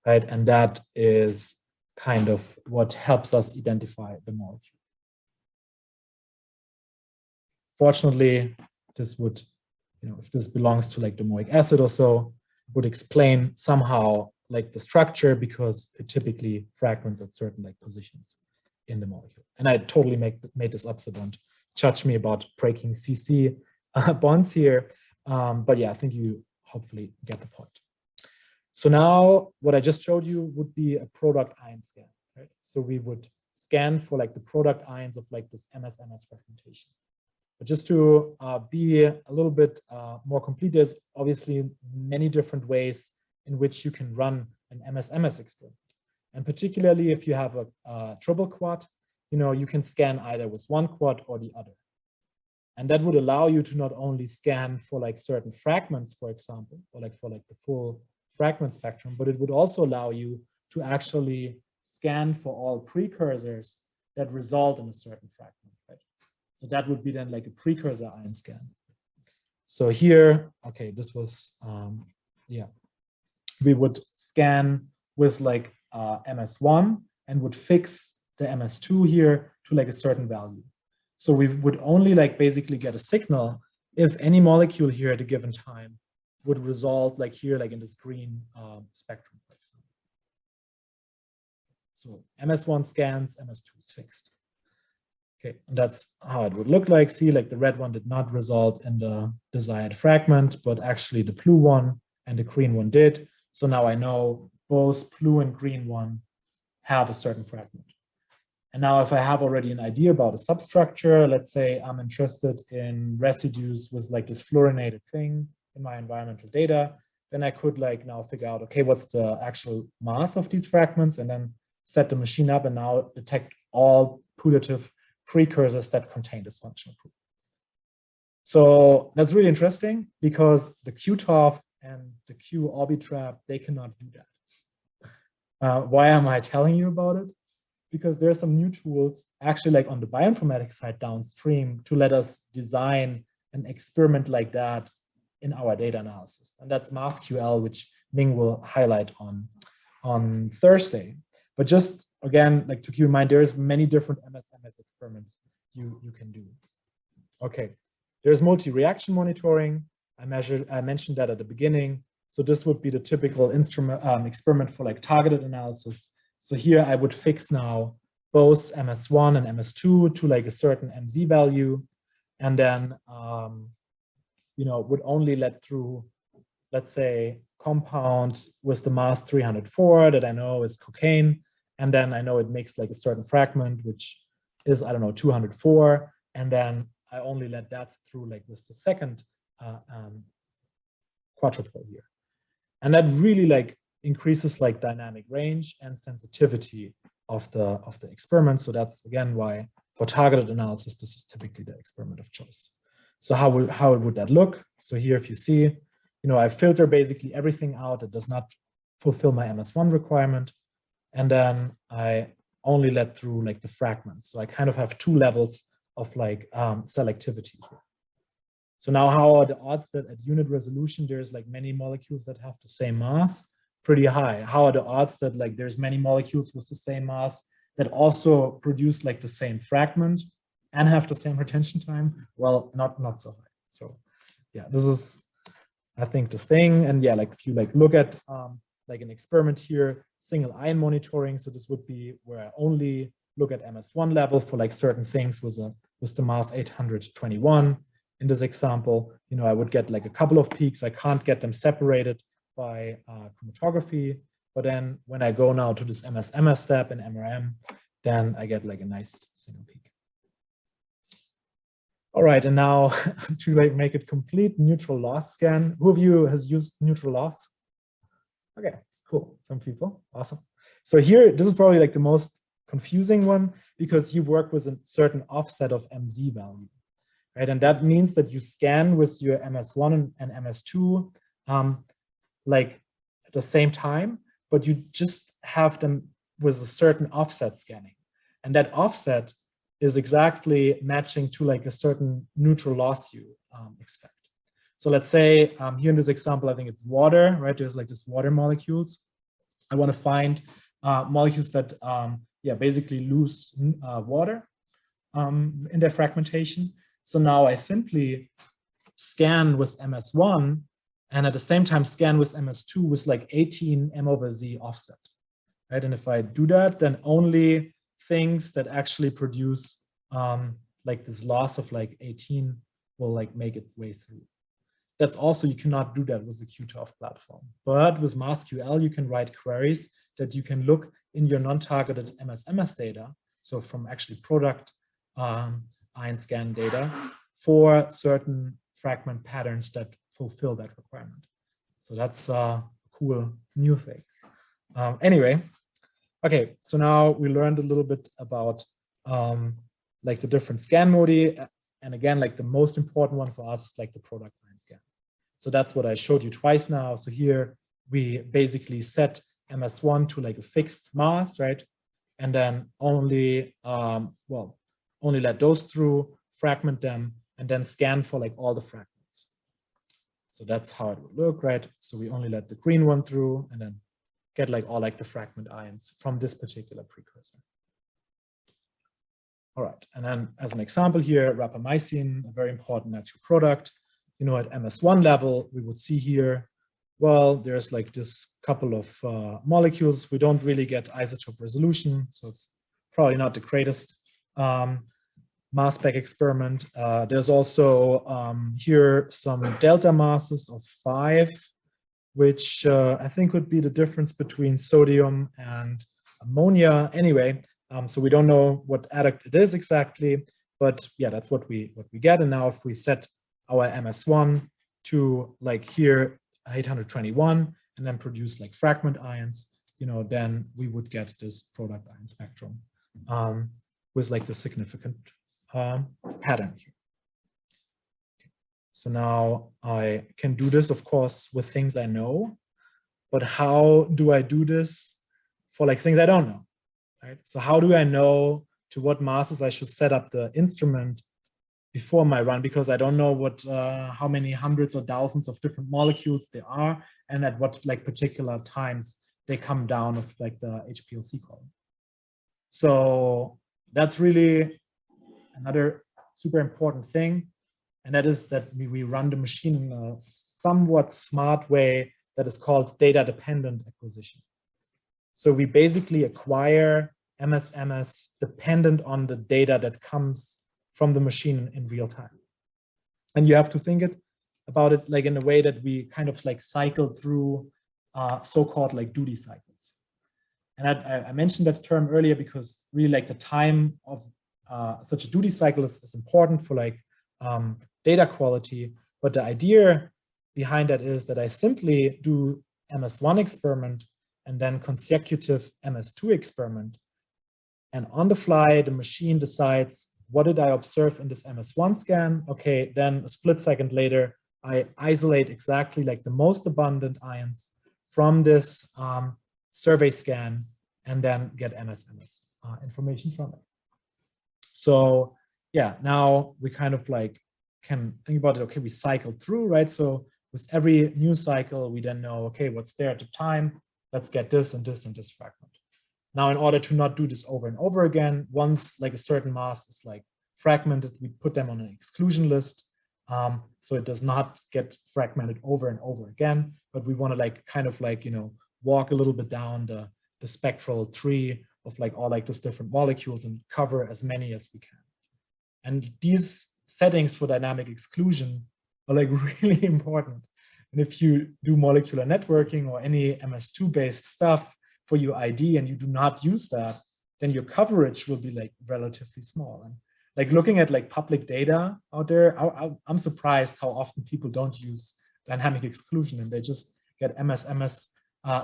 right? And that is kind of what helps us identify the molecule. Fortunately, this would, you know, if this belongs to like domoic acid or so, would explain somehow like the structure, because it typically fragments at certain like positions in the molecule. And I totally made this up, so don't judge me about breaking CC bonds here. But yeah, I think you hopefully get the point. So now what I just showed you would be a product ion scan, right? So we would scan for like the product ions of like this MS-MS fragmentation. But just to be a little bit more complete, there's obviously many different ways in which you can run an MS-MS experiment. And particularly if you have a triple quad, you can scan either with one quad or the other. And that would allow you to not only scan for like certain fragments, for example, or like for like the full fragment spectrum, but it would also allow you to actually scan for all precursors that result in a certain fragment, right? So that would be then like a precursor ion scan. So here, okay, this was, yeah, we would scan with like MS1 and would fix the MS2 here to like a certain value. So we would only like basically get a signal if any molecule here at a given time would result like here, like in this green spectrum, for example. So MS1 scans, MS2 is fixed. Okay, and that's how it would look like. See, like the red one did not result in the desired fragment, but actually the blue one and the green one did. So now I know both blue and green one have a certain fragment. And now if I have already an idea about a substructure, let's say I'm interested in residues with like this fluorinated thing in my environmental data, then I could like now figure out, okay, what's the actual mass of these fragments, and then set the machine up and now detect all putative precursors that contain this functional group. So that's really interesting because the QTOF and the QORBITRAP, they cannot do that. Why am I telling you about it? Because there are some new tools actually like on the bioinformatics side downstream to let us design an experiment like that in our data analysis. And that's MassQL, which Ming will highlight on Thursday. But just again, like to keep in mind, there's many different MS experiments you can do. Okay, there's multi-reaction monitoring. I mentioned that at the beginning. So this would be the typical experiment for like targeted analysis. So here I would fix now both MS1 and MS2 to like a certain MZ value, and then would only let through, let's say, compound with the mass 304 that I know is cocaine, and then I know it makes like a certain fragment which is, I don't know, 204, and then I only let that through like with the second quadrupole here, and that really like increases like dynamic range and sensitivity of the experiment. So that's again why for targeted analysis this is typically the experiment of choice. So how would that look? So here, if you see, I filter basically everything out that does not fulfill my MS1 requirement, and then I only let through like the fragments. So I kind of have two levels of like selectivity here. So now how are the odds that at unit resolution there's like many molecules that have the same mass? Pretty high. How are the odds that like there's many molecules with the same mass that also produce like the same fragment and have the same retention time? Well, not so high. So yeah, this is, I think, the thing. And yeah, like if you like look at like an experiment here, single ion monitoring. So this would be where I only look at MS1 level for like certain things with the mass 821. In this example, I would get like a couple of peaks. I can't get them separated by chromatography, but then when I go now to this MS step in MRM, then I get like a nice single peak. All right, and now to like make it complete, neutral loss scan. Who of you has used neutral loss? Okay, cool. Some people, awesome. So here, this is probably like the most confusing one because you work with a certain offset of MZ value, right? And that means that you scan with your MS1 and MS2 like at the same time, but you just have them with a certain offset scanning. And that offset is exactly matching to like a certain neutral loss you expect. So let's say here in this example, I think it's water, right? There's like this water molecules. I want to find molecules that basically lose water in their fragmentation. So now I simply scan with MS1 and at the same time scan with MS2 with like 18 M/Z offset, right? And if I do that, then only things that actually produce like this loss of like 18 will like make its way through. That's also, you cannot do that with the QTOF platform. But with MassQL, you can write queries that you can look in your non-targeted MS data, so from actually product ion scan data, for certain fragment patterns that fulfill that requirement. So that's a cool new thing. Anyway, okay, so now we learned a little bit about like the different scan modi. And again, like the most important one for us is like the product line scan. So that's what I showed you twice now. So here we basically set MS1 to like a fixed mass, right? And then only, only let those through, fragment them, and then scan for like all the fragments. So that's how it would look, right? So we only let the green one through and then get like all like the fragment ions from this particular precursor. All right, and then as an example here, rapamycin, a very important natural product. You know, at MS1 level, we would see here, well, there's like this couple of molecules. We don't really get isotope resolution, so it's probably not the greatest mass spec experiment. There's also here some delta masses of 5, which I think would be the difference between sodium and ammonia. Anyway, so we don't know what adduct it is exactly, but yeah, that's what we get. And now if we set our MS1 to like here 821 and then produce like fragment ions, you know, then we would get this product ion spectrum with like the significant pattern here. So now I can do this, of course, with things I know, but how do I do this for like things I don't know, right? So how do I know to what masses I should set up the instrument before my run, because I don't know what how many hundreds or thousands of different molecules there are and at what like particular times they come down of like the HPLC column. So that's really another super important thing. And that is that we run the machine in a somewhat smart way that is called data-dependent acquisition. So we basically acquire MS dependent on the data that comes from the machine in real time. And you have to think about it like in a way that we kind of like cycle through so-called like duty cycles. And I mentioned that term earlier because really like the time of such a duty cycle is important for like data quality. But the idea behind that is that I simply do MS1 experiment and then consecutive MS2 experiment. And on the fly, the machine decides, what did I observe in this MS1 scan? Okay, then a split second later, I isolate exactly like the most abundant ions from this survey scan and then get MS information from it. So yeah, now we kind of like can think about it. Okay, we cycle through, right? So with every new cycle, we then know, okay, what's there at the time? Let's get this and this and this fragment. Now, in order to not do this over and over again, once like a certain mass is like fragmented, we put them on an exclusion list. So it does not get fragmented over and over again, but we want to like kind of like, you know, walk a little bit down the spectral tree of like all like these different molecules and cover as many as we can. And these settings for dynamic exclusion are like really important. And if you do molecular networking or any MS2 based stuff for your ID and you do not use that, then your coverage will be like relatively small. And like looking at like public data out there, I'm surprised how often people don't use dynamic exclusion and they just get MS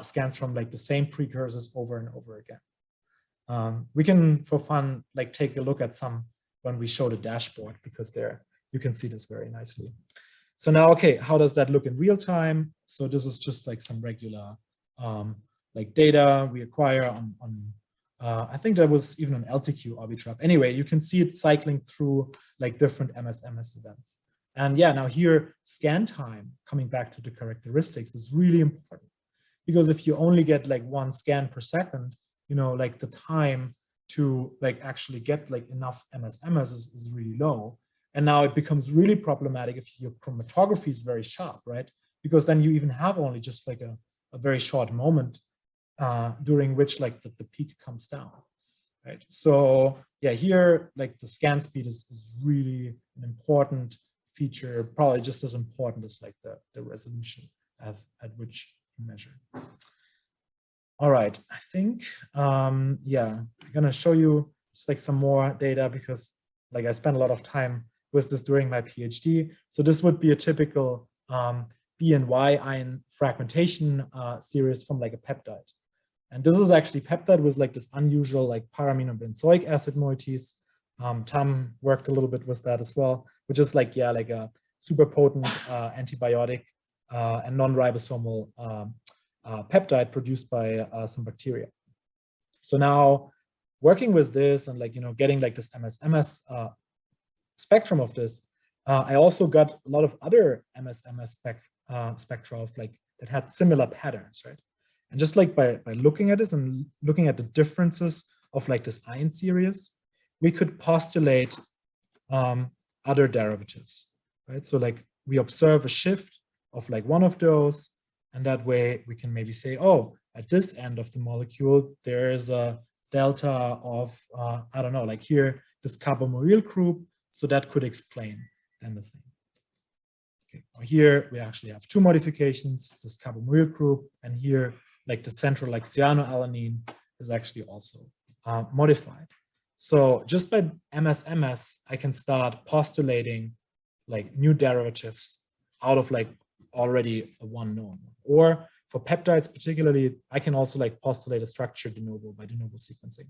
scans from like the same precursors over and over again. We can, for fun, like take a look at some when we show the dashboard, because there you can see this very nicely. So now, okay, how does that look in real time? So this is just like some regular like data we acquire on I think there was even an LTQ arbitrage. Anyway, you can see it cycling through like different MS events. And yeah, now here, scan time, coming back to the characteristics, is really important. Because if you only get like 1 scan per second, you know, like the time to like actually get like enough MS is really low. And now it becomes really problematic if your chromatography is very sharp, right? Because then you even have only just like a very short moment during which like the peak comes down, right? So yeah, here like the scan speed is really an important feature, probably just as important as like the resolution at which you measure. All right, I think yeah, I'm gonna show you just like some more data because like I spent a lot of time with this during my PhD. So this would be a typical B and Y ion fragmentation series from like a peptide. And this is actually peptide with like this unusual like paraminobenzoic acid moieties. Tom worked a little bit with that as well, which is like, yeah, like a super potent antibiotic and non-ribosomal peptide produced by some bacteria. So now working with this and like, getting like this MSMS spectrum of this, I also got a lot of other MSMS spectra of like that had similar patterns, right? And just like by looking at this and looking at the differences of like this ion series, we could postulate other derivatives, right? So like we observe a shift of like one of those, and that way we can maybe say, oh, at this end of the molecule, there is a delta of, I don't know, like here, this carbomoryl group, so that could explain then the thing. Okay, here we actually have two modifications, this carbomoryl group, and here like the central like cyanoalanine is actually also modified. So just by MSMS, I can start postulating like new derivatives out of like already a one known one. Or for peptides particularly, I can also like postulate a structure de novo by de novo sequencing.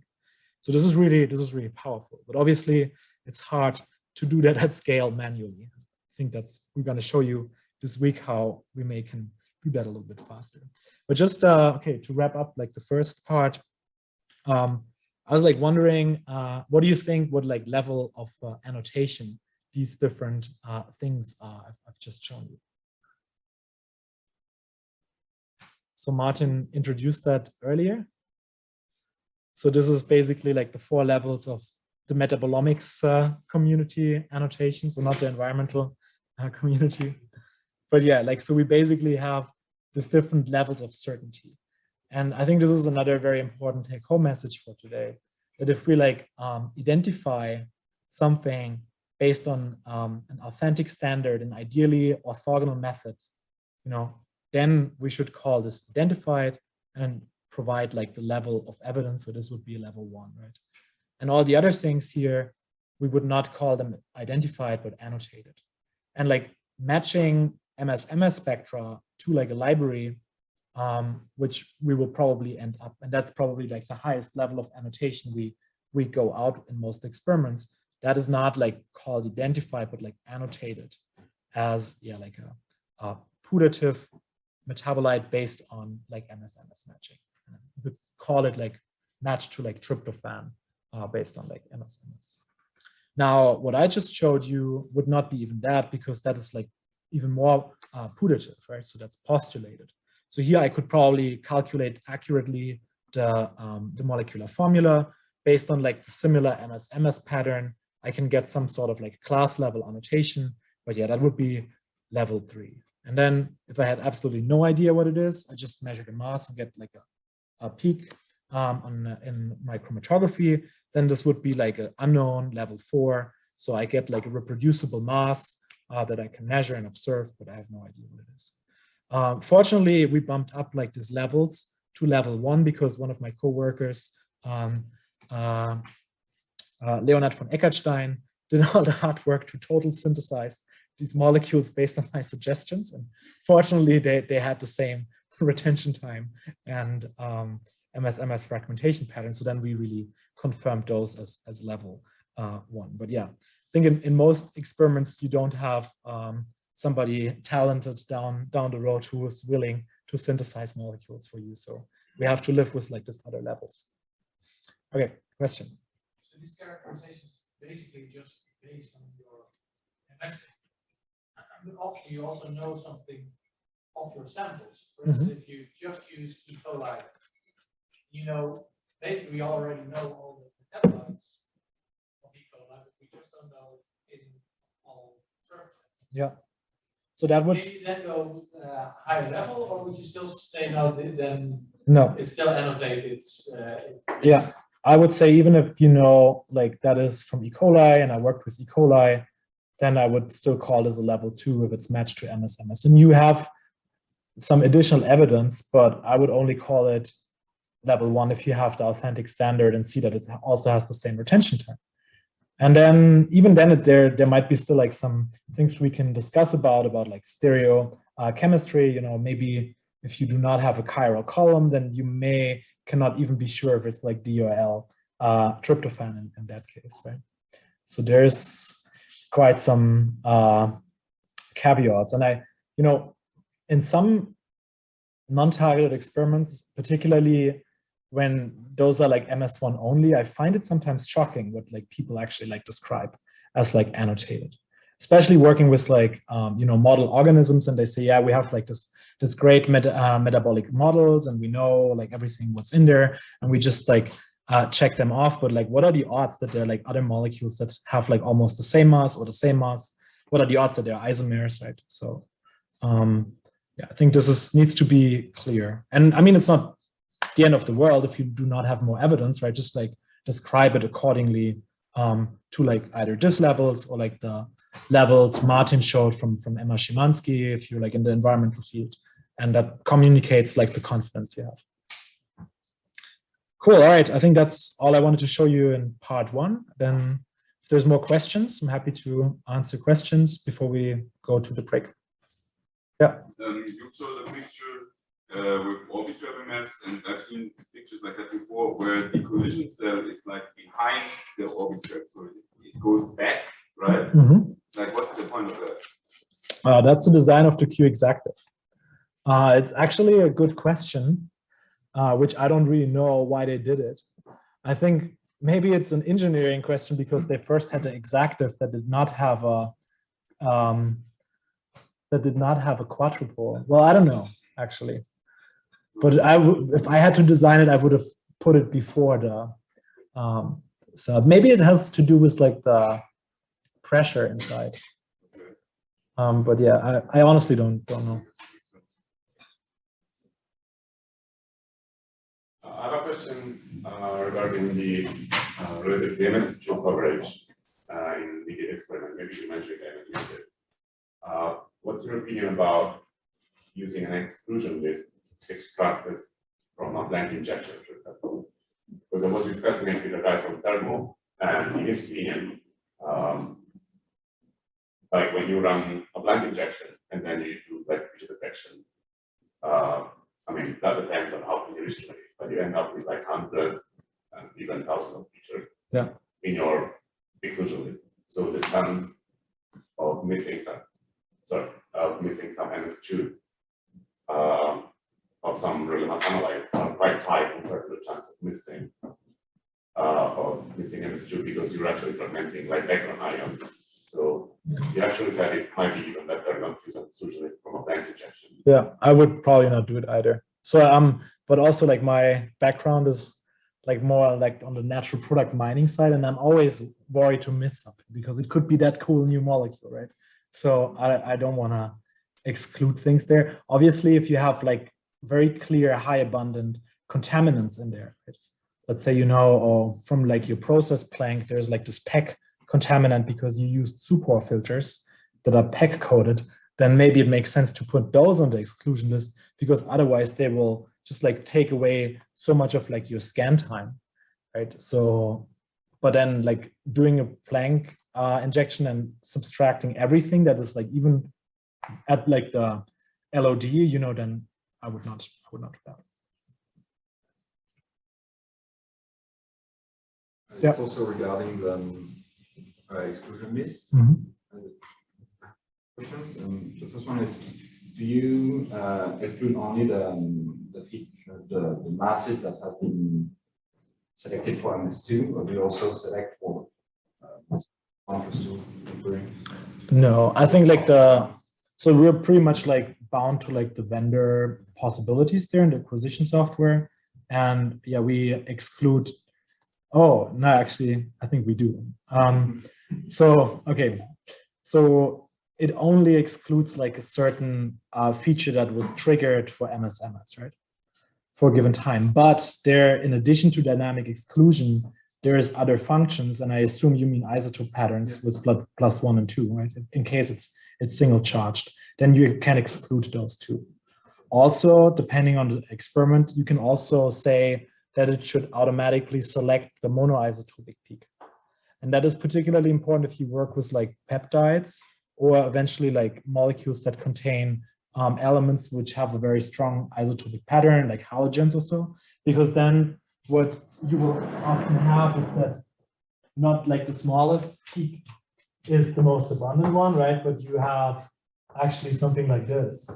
So this is really powerful. But obviously, it's hard to do that at scale manually. I think we're going to show you this week how we can do that a little bit faster. But just okay, to wrap up like the first part, I was like wondering, what do you think what like level of annotation these different things are I've just shown you? So Martin introduced that earlier. So this is basically like the 4 levels of the metabolomics community annotation, so not the environmental community. But yeah, like, so we basically have these different levels of certainty. And I think this is another very important take-home message for today, that if we like identify something based on an authentic standard and ideally orthogonal methods, then we should call this identified and provide like the level of evidence. So this would be level 1, right? And all the other things here, we would not call them identified, but annotated. And like matching MSMS spectra to like a library, which we will probably end up, and that's probably like the highest level of annotation we go out in most experiments. That is not like called identified, but like annotated as, yeah, like a putative metabolite based on like MSMS matching. You could call it like match to like tryptophan based on like MSMS. Now, what I just showed you would not be even that, because that is like even more putative, right? So that's postulated. So here I could probably calculate accurately the molecular formula based on like the similar MSMS pattern. I can get some sort of like class level annotation, but yeah, that would be level 3. And then if I had absolutely no idea what it is, I just measure the mass and get like a peak in my chromatography, then this would be like an unknown level 4. So I get like a reproducible mass that I can measure and observe, but I have no idea what it is. Fortunately, we bumped up like these levels to level 1 because one of my coworkers, Leonhard von Eckartstein, did all the hard work to total synthesize these molecules based on my suggestions. And fortunately, they had the same retention time and MSMS fragmentation pattern. So then we really confirmed those as level 1. But yeah, I think in most experiments, you don't have somebody talented down the road who is willing to synthesize molecules for you. So we have to live with like these other levels. Okay, question. So this characterization is basically just based on your investing. But obviously you also know something of your samples. For instance, if you just use E. coli, basically we already know all the metabolites of E. coli, but we just don't know in all circumstances. Yeah. So that would maybe then go higher level, or would you still say no? Then no, it's still annotated. Yeah, I would say even if like that is from E. coli and I worked with E. coli, then I would still call this a level 2 if it's matched to MSMS. And you have some additional evidence, but I would only call it level 1 if you have the authentic standard and see that it also has the same retention time. And then even then there might be still like some things we can discuss about like stereo chemistry. Maybe if you do not have a chiral column, then you may cannot even be sure if it's like D or L, tryptophan in that case, right? So there's quite some caveats. And in some non-targeted experiments, particularly when those are like MS1 only, I find it sometimes shocking what like people actually like describe as like annotated, especially working with like, model organisms, and they say, yeah, we have like this great metabolic models, and we know like everything what's in there, and we just like check them off. But like, what are the odds that there are like other molecules that have like almost the same mass or the same mass? What are the odds that they're isomers, right? So yeah, I think this needs to be clear. And I mean, it's not the end of the world if you do not have more evidence, right? Just like describe it accordingly to like either this levels or like the levels Martin showed from Emma Szymanski, if you're like in the environmental field, and that communicates like the confidence you have. Cool, all right, I think that's all I wanted to show you in part one. Then if there's more questions, I'm happy to answer questions before we go to the break. Yeah. You showed a picture with orbital MS, and I've seen pictures like that before, where the collision cell is like behind the orbital, so it goes back, right? Mm-hmm. Like, what's the point of that? That's the design of the Q-exactive. It's actually a good question, which I don't really know why they did it. I think maybe it's an engineering question because they first had the exactive that did not have a quadrupole. Well, I don't know actually, but if I had to design it, I would have put it before the. So maybe it has to do with like the pressure inside. But yeah, I honestly don't know. I have a question regarding the related to MS2 coverage in the experiment. Maybe you mentioned it. What's your opinion about using an exclusion list extracted from a blank injection, for example? Because I was discussing it with a guy from Thermo, and in his opinion, like when you run a blank injection and then you do like feature detection, I mean, that depends on how your instrument is, but you end up with like hundreds and even thousands of features in your exclusion list. So the chance of missing some MS2 of some relevant analytes are quite high compared to the chance of missing MS2 because you're actually fragmenting like background ions. So you actually said it might be even better not to use an exclusion list from a blank injection. Yeah, I would probably not do it either. So but also like my background is like more like on the natural product mining side, and I'm always worried to miss something because it could be that cool new molecule, right? So I don't want to exclude things there. Obviously, if you have like very clear high abundant contaminants in there, right? Let's say or from like your process plank, there's like this PEG contaminant because you used SUPOR filters that are PEG coded, then maybe it makes sense to put those on the exclusion list because otherwise they will just like take away so much of like your scan time, right? So, but then like doing a plank injection and subtracting everything that is like even at like the LOD, then I would not do that. It's also regarding the exclusion list. Questions. The first one is: do you exclude only the masses that have been selected for MS2, or do you also select for MS1+2? No, I think like so we're pretty much like bound to like the vendor possibilities there in the acquisition software, and yeah, we exclude. Oh no, actually, I think we do. So okay, so it only excludes like a certain feature that was triggered for MS, right? For a given time. But there, in addition to dynamic exclusion, there is other functions, and I assume you mean isotope patterns with blood +1 and 2, right? In case it's single charged, then you can exclude those two. Also, depending on the experiment, you can also say that it should automatically select the monoisotopic peak. And that is particularly important if you work with like peptides or eventually like molecules that contain elements which have a very strong isotopic pattern, like halogens or so, because then what you will often have is that not like the smallest peak is the most abundant one, right? But you have actually something like this.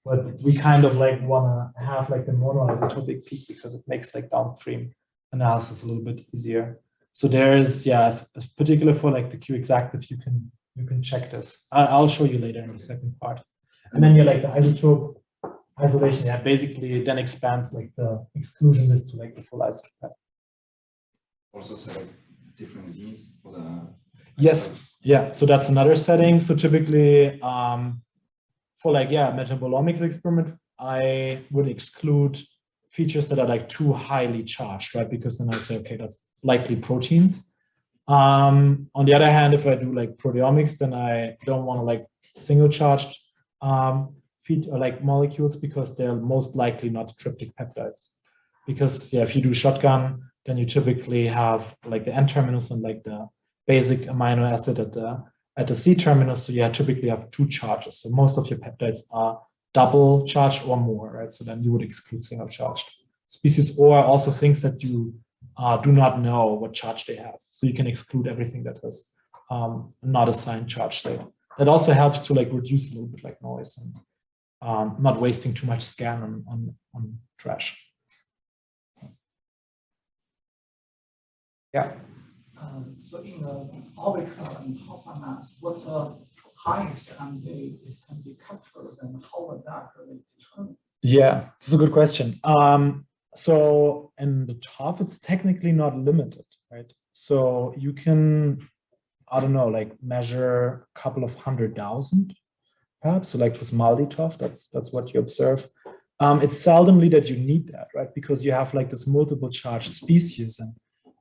But we kind of like want to have like the monoisotopic peak because it makes like downstream analysis a little bit easier. So there's, yeah, particular for like the Q exactive, you can check this. I'll show you later in the second part. And then you like the isotope isolation, yeah, basically then expands like the exclusion list to like the full isotope. Also select different Z's for the. Yes, yeah. So that's another setting. So typically, for like, yeah, metabolomics experiment, I would exclude features that are like too highly charged, right? Because then I say, okay, that's likely proteins. On the other hand, if I do like proteomics, then I don't want to like single charged or like molecules because they're most likely not tryptic peptides. Because yeah, if you do shotgun, then you typically have like the N terminus and like the basic amino acid at the C terminus. So yeah, typically have two charges. So most of your peptides are double charged or more, right? So then you would exclude single charged species, or also things that you do not know what charge they have. So you can exclude everything that has not assigned charge there. That also helps to like reduce a little bit like noise and not wasting too much scan on trash. Yeah. So in the orbital and top mass, what's the highest and it can be captured, and how would that really determine? Yeah, that's a good question. So in the top, it's technically not limited, right? So you can, I don't know, like measure a couple of 100,000, perhaps. So like with multi-TOF, that's what you observe. It's seldomly that you need that, right? Because you have like this multiple charged species, and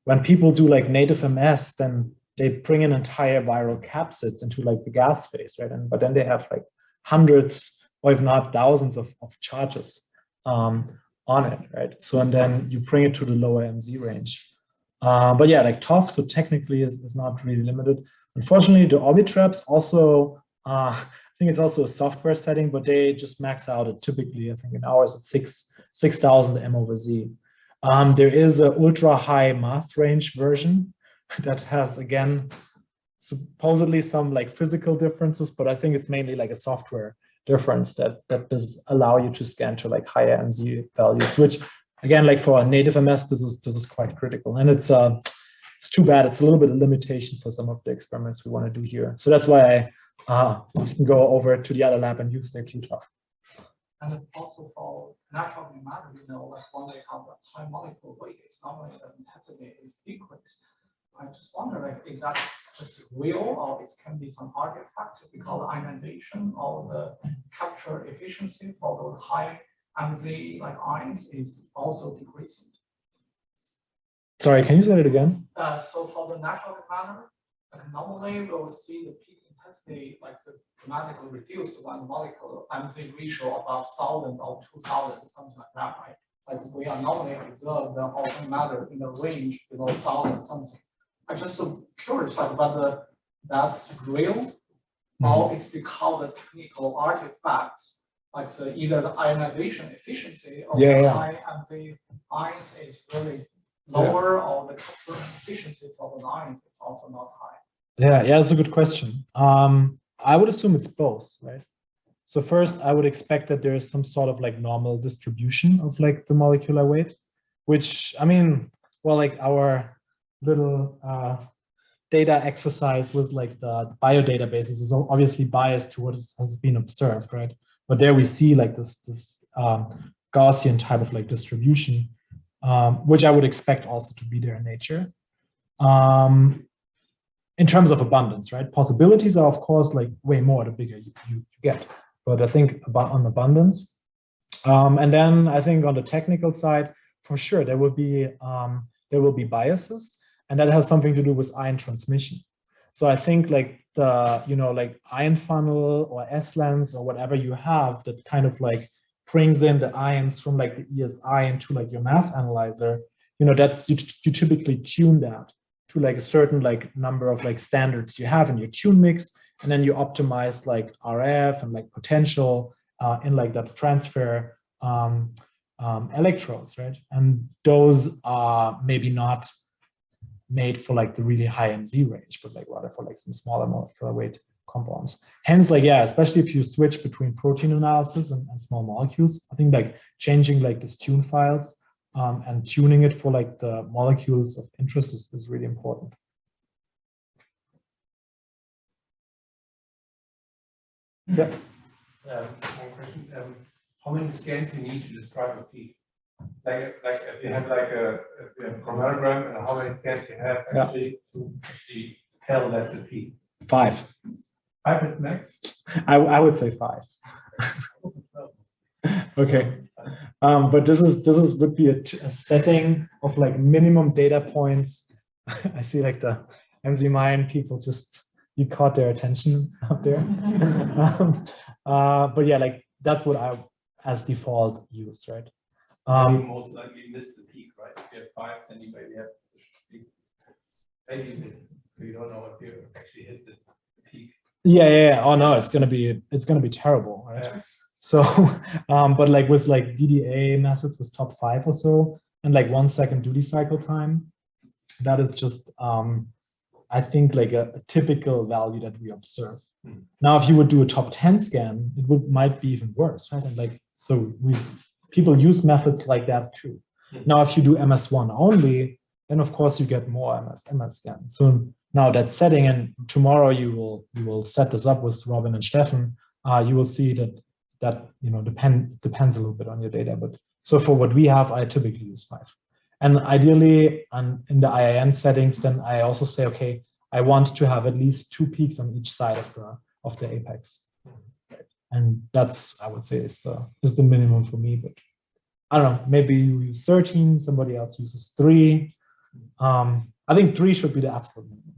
when people do like native MS, then they bring in entire viral capsids into like the gas phase, right? But then they have like hundreds or if not thousands of charges on it, right? So and then you bring it to the lower MZ range. But yeah, like TOF, so technically is not really limited. Unfortunately, the orbit traps also, I think it's also a software setting, but they just max out at typically, I think in ours at 6,000 M/Z. There is an ultra high mass range version that has, again, supposedly some like physical differences, but I think it's mainly like a software difference that does allow you to scan to like higher MZ values, which again, like for a native MS, this is quite critical. And it's too bad. It's a little bit of limitation for some of the experiments we want to do here. So that's why I often go over to the other lab and use their QTOF. And also for natural matter, you know, like when they have a high molecular weight, it's normally the intensity is decreased. I just wonder like, if that's just real or it can be some artifact because ionization or the capture efficiency for those high MZ like ions is also decreasing. Sorry, can you say it again? So for the natural matter, like normally we'll see the peak intensity like dramatically reduced when the molecule MZ ratio above 1,000 or 2,000, something like that, right? Like we are normally observe the organic matter in the range below 1,000 something. I'm just so curious, like whether that's real or it's because the technical artifacts, like either the ionization efficiency or the high MZ ions is really lower or the capture efficiency for the ions is also not high. Yeah, that's a good question. I would assume it's both, right? So first, I would expect that there is some sort of like normal distribution of like the molecular weight, which I mean, well, like our little data exercise with like the biodatabases is obviously biased to what has been observed, right? But there we see like this Gaussian type of like distribution, which I would expect also to be there in nature. In terms of abundance, right? Possibilities are of course like way more the bigger you get. But I think about on abundance. And then I think on the technical side, for sure, there will be biases, and that has something to do with ion transmission. So I think like the, like ion funnel or S-lens or whatever you have that kind of like brings in the ions from like the ESI into like your mass analyzer, that's, you typically tune that to like a certain like number of like standards you have in your tune mix, and then you optimize like RF and like potential, in like that transfer electrodes, right? And those are maybe not made for like the really high MZ range, but like rather for like some smaller molecular weight compounds. Hence, like, yeah, especially if you switch between protein analysis and small molecules, I think like changing like these tune files and tuning it for like the molecules of interest is really important. Yeah. One question. How many scans you need to describe a peak? Like if you have like a chromatogram, and how many scans you have actually to actually tell that's a peak? 5. 5 is max? I would say 5. Okay. But this would be a setting of like minimum data points. I see like the MZ Mayan people just, you caught their attention out there. But yeah, like that's what I as default use, right? You most likely miss the peak, right? If you have 5, then you maybe have the peak. Maybe you miss it, so you don't know if you actually hit the peak. Yeah. Oh no, it's gonna be terrible, right? Yeah. So, but like with like DDA methods with top 5 or so, and like 1 second duty cycle time, that is just I think like a typical value that we observe. Now, if you would do a top 10 scan, it might be even worse, right? And like so people use methods like that too. Now, if you do MS1 only, then of course you get more MS scans. So now that setting, and tomorrow you will set this up with Robin and Steffen, you will see that you know depends a little bit on your data. But so for what we have, I typically use 5. And ideally, in the IIN settings, then I also say, okay, I want to have at least 2 peaks on each side of the apex. And that's, I would say, is the minimum for me. But I don't know, maybe you use 13, somebody else uses 3. I think 3 should be the absolute minimum.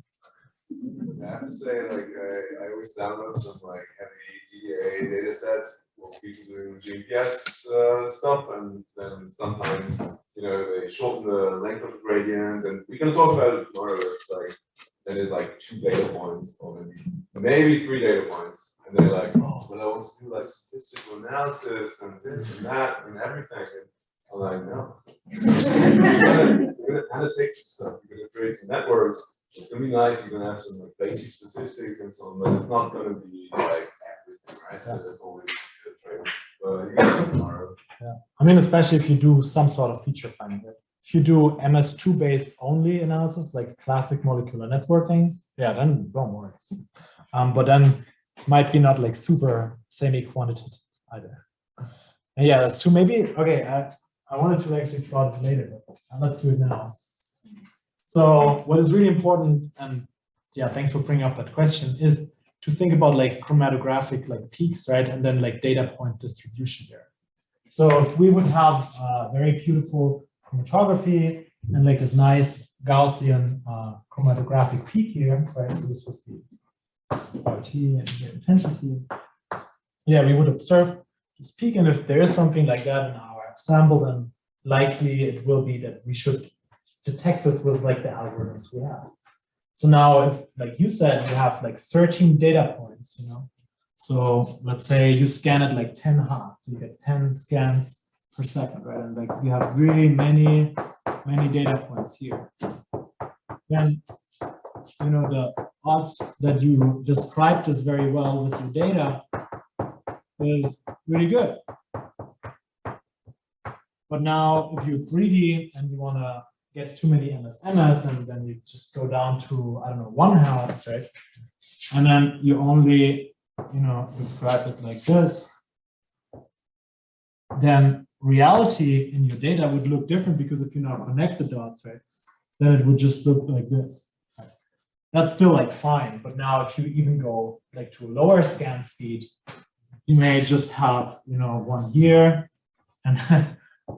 I have to say, like, I always download some like heavy DDA data sets for people doing GPS stuff, and then sometimes, you know, they shorten the length of the gradient, and we can talk about it tomorrow. It's like, then there's like 2 data points, or maybe 3 data points. And they're like, oh, but I want to do like statistical analysis and this and that and everything. And I'm like, no. You're gonna annotate some stuff. You're gonna create some networks. It's gonna be nice. You're gonna have some like basic statistics and so on, but it's not gonna be like everything, right? Yeah. So that's always a trade. But you got it tomorrow. Yeah. I mean, especially if you do some sort of feature finding. If you do MS2 based only analysis, like classic molecular networking, yeah, then don't worry. But then might be not like super semi-quantitative either. And yeah, that's true. Maybe, okay, I wanted to actually draw this later, but let's do it now. So what is really important, and yeah, thanks for bringing up that question, is to think about like chromatographic like peaks, right? And then like data point distribution there. So if we would have very beautiful chromatography and like this nice Gaussian chromatographic peak here, right? So this would be RT and intensity. Yeah, we would observe this peak, and if there is something like that in our sample, then likely it will be that we should detect this with like the algorithms we have. So now, if, like you said, you have like 13 data points, you know. So let's say you scan it like 10 hearts, you get 10 scans per second, right? And like you have really many data points here. Then, you know, the odds that you describe this very well with your data is really good. But now, if you're greedy and you want to get too many MS, and then you just go down to, I don't know, 1 hertz, right? And then you only, you know, describe it like this, then reality in your data would look different, because if you now connect the dots, right, then it would just look like this. Right? That's still like fine, but now if you even go like to a lower scan speed, you may just have, you know, 1 here and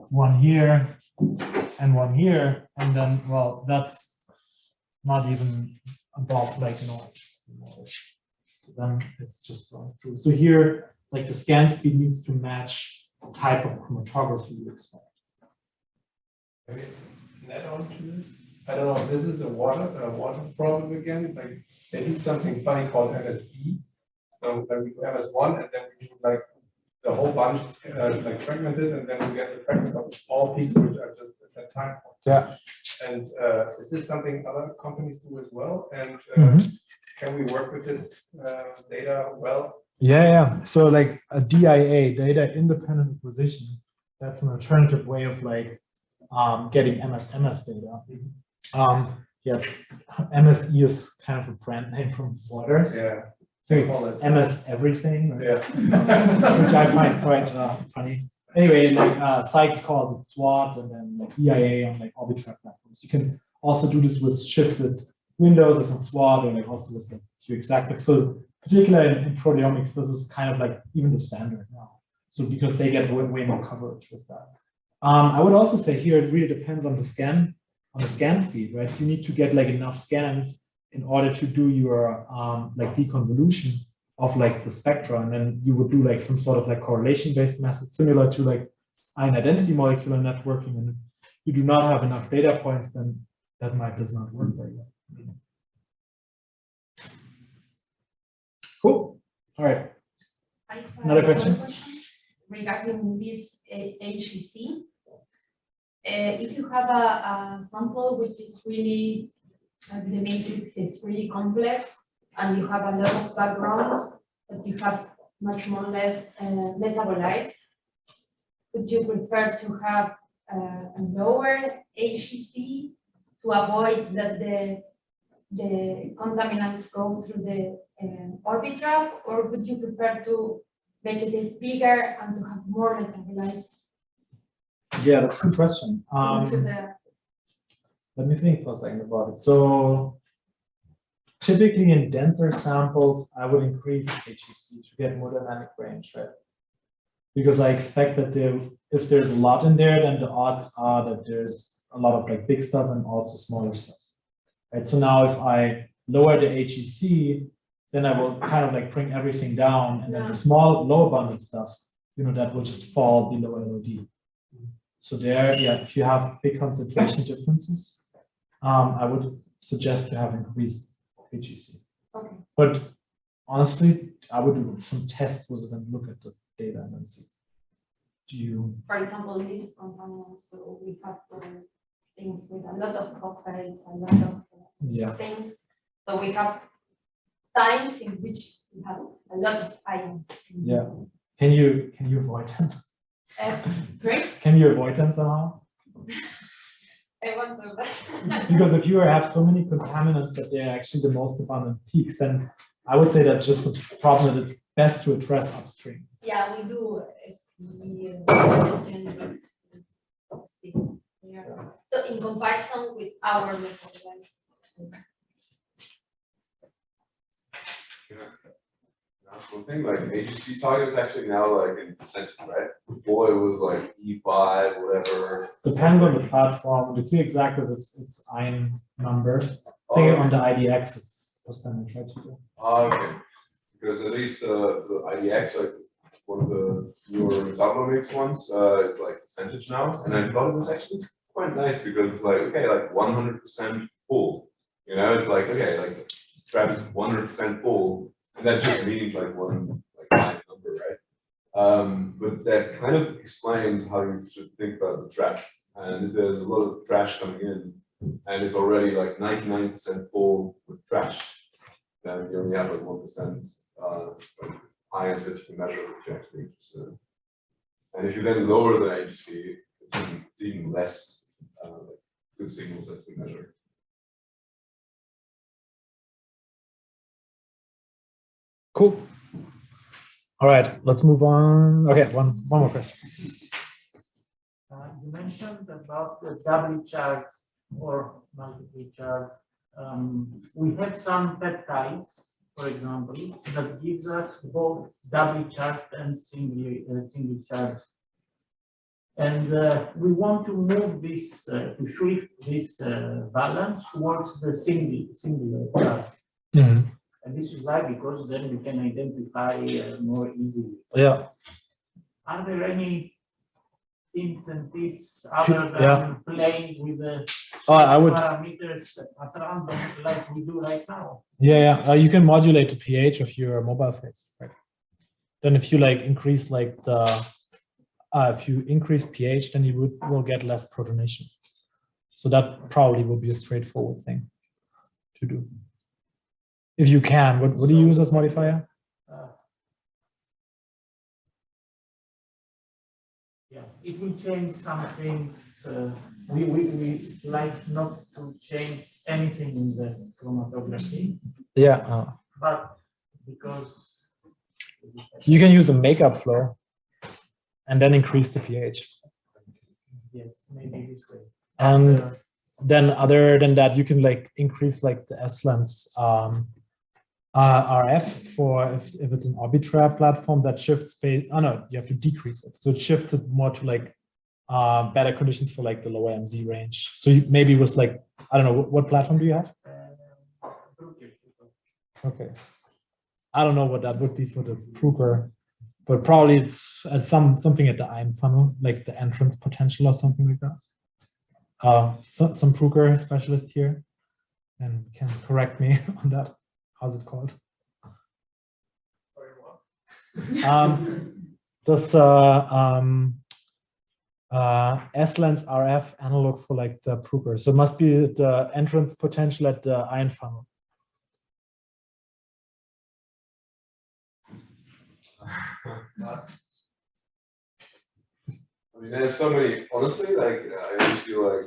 1 here and 1 here, and then, well, that's not even above like noise. So then it's just going through. So here, like the scan speed needs to match the type of chromatography you expect. Maybe add on to this. I don't know if this is a water problem again. Like they do something funny called MSE. So when we do MS1, and then we do like the whole bunch like fragmented, and then you get the fragment of all peaks which are just at that time point. Yeah. And is this something other companies do as well? And can we work with this data well? Yeah. So like a DIA, data independent acquisition, that's an alternative way of like getting MS data. Yes, MSE is kind of a brand name from Waters. Yeah. I think it's MS everything, right? Yeah. Which I find quite funny. Anyway, like Sykes calls it SWOT, and then like DIA on like Orbitrap platforms. You can also do this with shifted windows as in SWOT, or like also with like QXactive. So particularly in proteomics, this is kind of like even the standard now. So because they get way more coverage with that. I would also say here it really depends on the scan speed, right? You need to get like enough scans in order to do your like deconvolution of like the spectra, and then you would do like some sort of like correlation-based method similar to like ion identity molecular networking. And if you do not have enough data points, then that does not work very well. Cool. All right. Another question regarding this HEC. If you have a sample which is really, the matrix is really complex, and you have a lot of background, but you have much more less metabolites, would you prefer to have a lower HEC to avoid that the contaminants go through the Orbitrap, or would you prefer to make it bigger and to have more metabolites? Yeah, that's a good question. Let me think for a second about it. So typically in denser samples, I would increase HEC to get more dynamic range, right? Because I expect that if there's a lot in there, then the odds are that there's a lot of like big stuff and also smaller stuff, right? So now if I lower the HEC, then I will kind of like bring everything down, and then the small low abundant stuff, that will just fall below LOD. So there, yeah, if you have big concentration differences, I would suggest to have increased HEC. Okay. But honestly, I would do some tests with it and look at the data and then see. For example, these components, so we have things with a lot of cocktails, a lot of things. So we have times in which we have a lot of ions. Yeah. Can you avoid them? Great. Can you avoid them somehow? I want to, but because if you have so many contaminants that they're actually the most abundant peaks, then I would say that's just a problem that it's best to address upstream. Yeah, we do. Yeah. So in comparison with our metabolites. That's one thing, like HEC target is actually now like in percentage, right? Before it was like E5, whatever. Depends on the platform. The QXactive, it's ion number. I think on the IDX, it's percentage, right? Oh, okay. Because at least the IDX, like one of the newer metabolomics ones, is like percentage now. And I thought it was actually quite nice because it's like, okay, like 100% full. It's like, okay, like trap is 100% full. And that just means like one high number, right? But that kind of explains how you should think about the trash. And if there's a lot of trash coming in, and it's already like 99% full with trash, then you only have like 1% ions that you can measure, which you're actually interested in. And if you then lower the HEC, it's even less good signals that you can measure. Cool. All right, let's move on. Okay, one more question. You mentioned about the doubly charged or multiply charged. We have some peptides, for example, that gives us both doubly charged and singly charged. And we want to move this, to shift this balance towards the singular charge. Mm-hmm. And this is why, because then we can identify more easily. Yeah. Are there any hints and tips other than playing with the parameters at random like we do right now? Yeah. You can modulate the pH of your mobile phase. Right? then if you like increase like the if you increase pH, then you will get less protonation. So that probably will be a straightforward thing to do. If you can, what do you use as modifier? Yeah, it will change some things. We like not to change anything in the chromatography, Yeah, but because you can use a makeup flow and then increase the pH. yes, maybe this way. And then other than that, you can like increase like the S-lens RF for if it's an arbitrary platform that shifts space. Oh no, you have to decrease it. So it shifts it more to like better conditions for like the lower MZ range. So you, maybe it was like, I don't know, what platform do you have? Okay. I don't know what that would be for the Bruker, but probably it's at something at the ion funnel, like the entrance potential or something like that. Some Bruker specialist here and can correct me on that. How's it called? This S-lens RF analog for like the Bruker. So it must be the entrance potential at the ion funnel. I mean, there's so many, honestly, like, I always feel like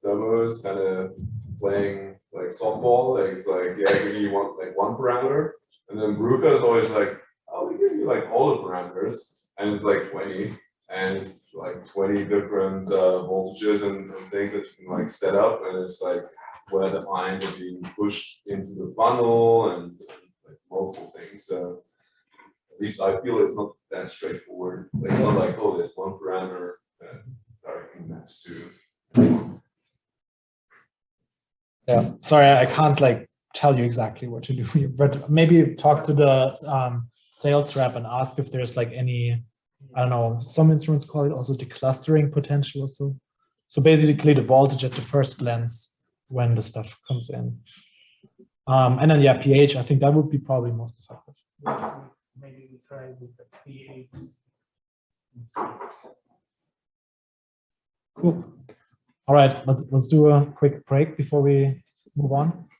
demos kind of playing like softball, like, it's like, yeah, we give you one parameter, and then Bruker is always like, oh, we give you like all the parameters, and it's like 20, and it's like 20 different voltages and things that you can like set up, and it's like where the ions are being pushed into the funnel and like multiple things. So at least I feel it's not that straightforward. Like, it's not like, oh, there's one parameter that directly maps to. Yeah, sorry, I can't like tell you exactly what to do here, but maybe talk to the sales rep and ask if there's like any, I don't know, some instruments call it also declustering potential or so. So basically the voltage at the first glance when the stuff comes in. And then yeah, pH, I think that would be probably most effective. Maybe we try with the pH. Cool. All right, let's do a quick break before we move on.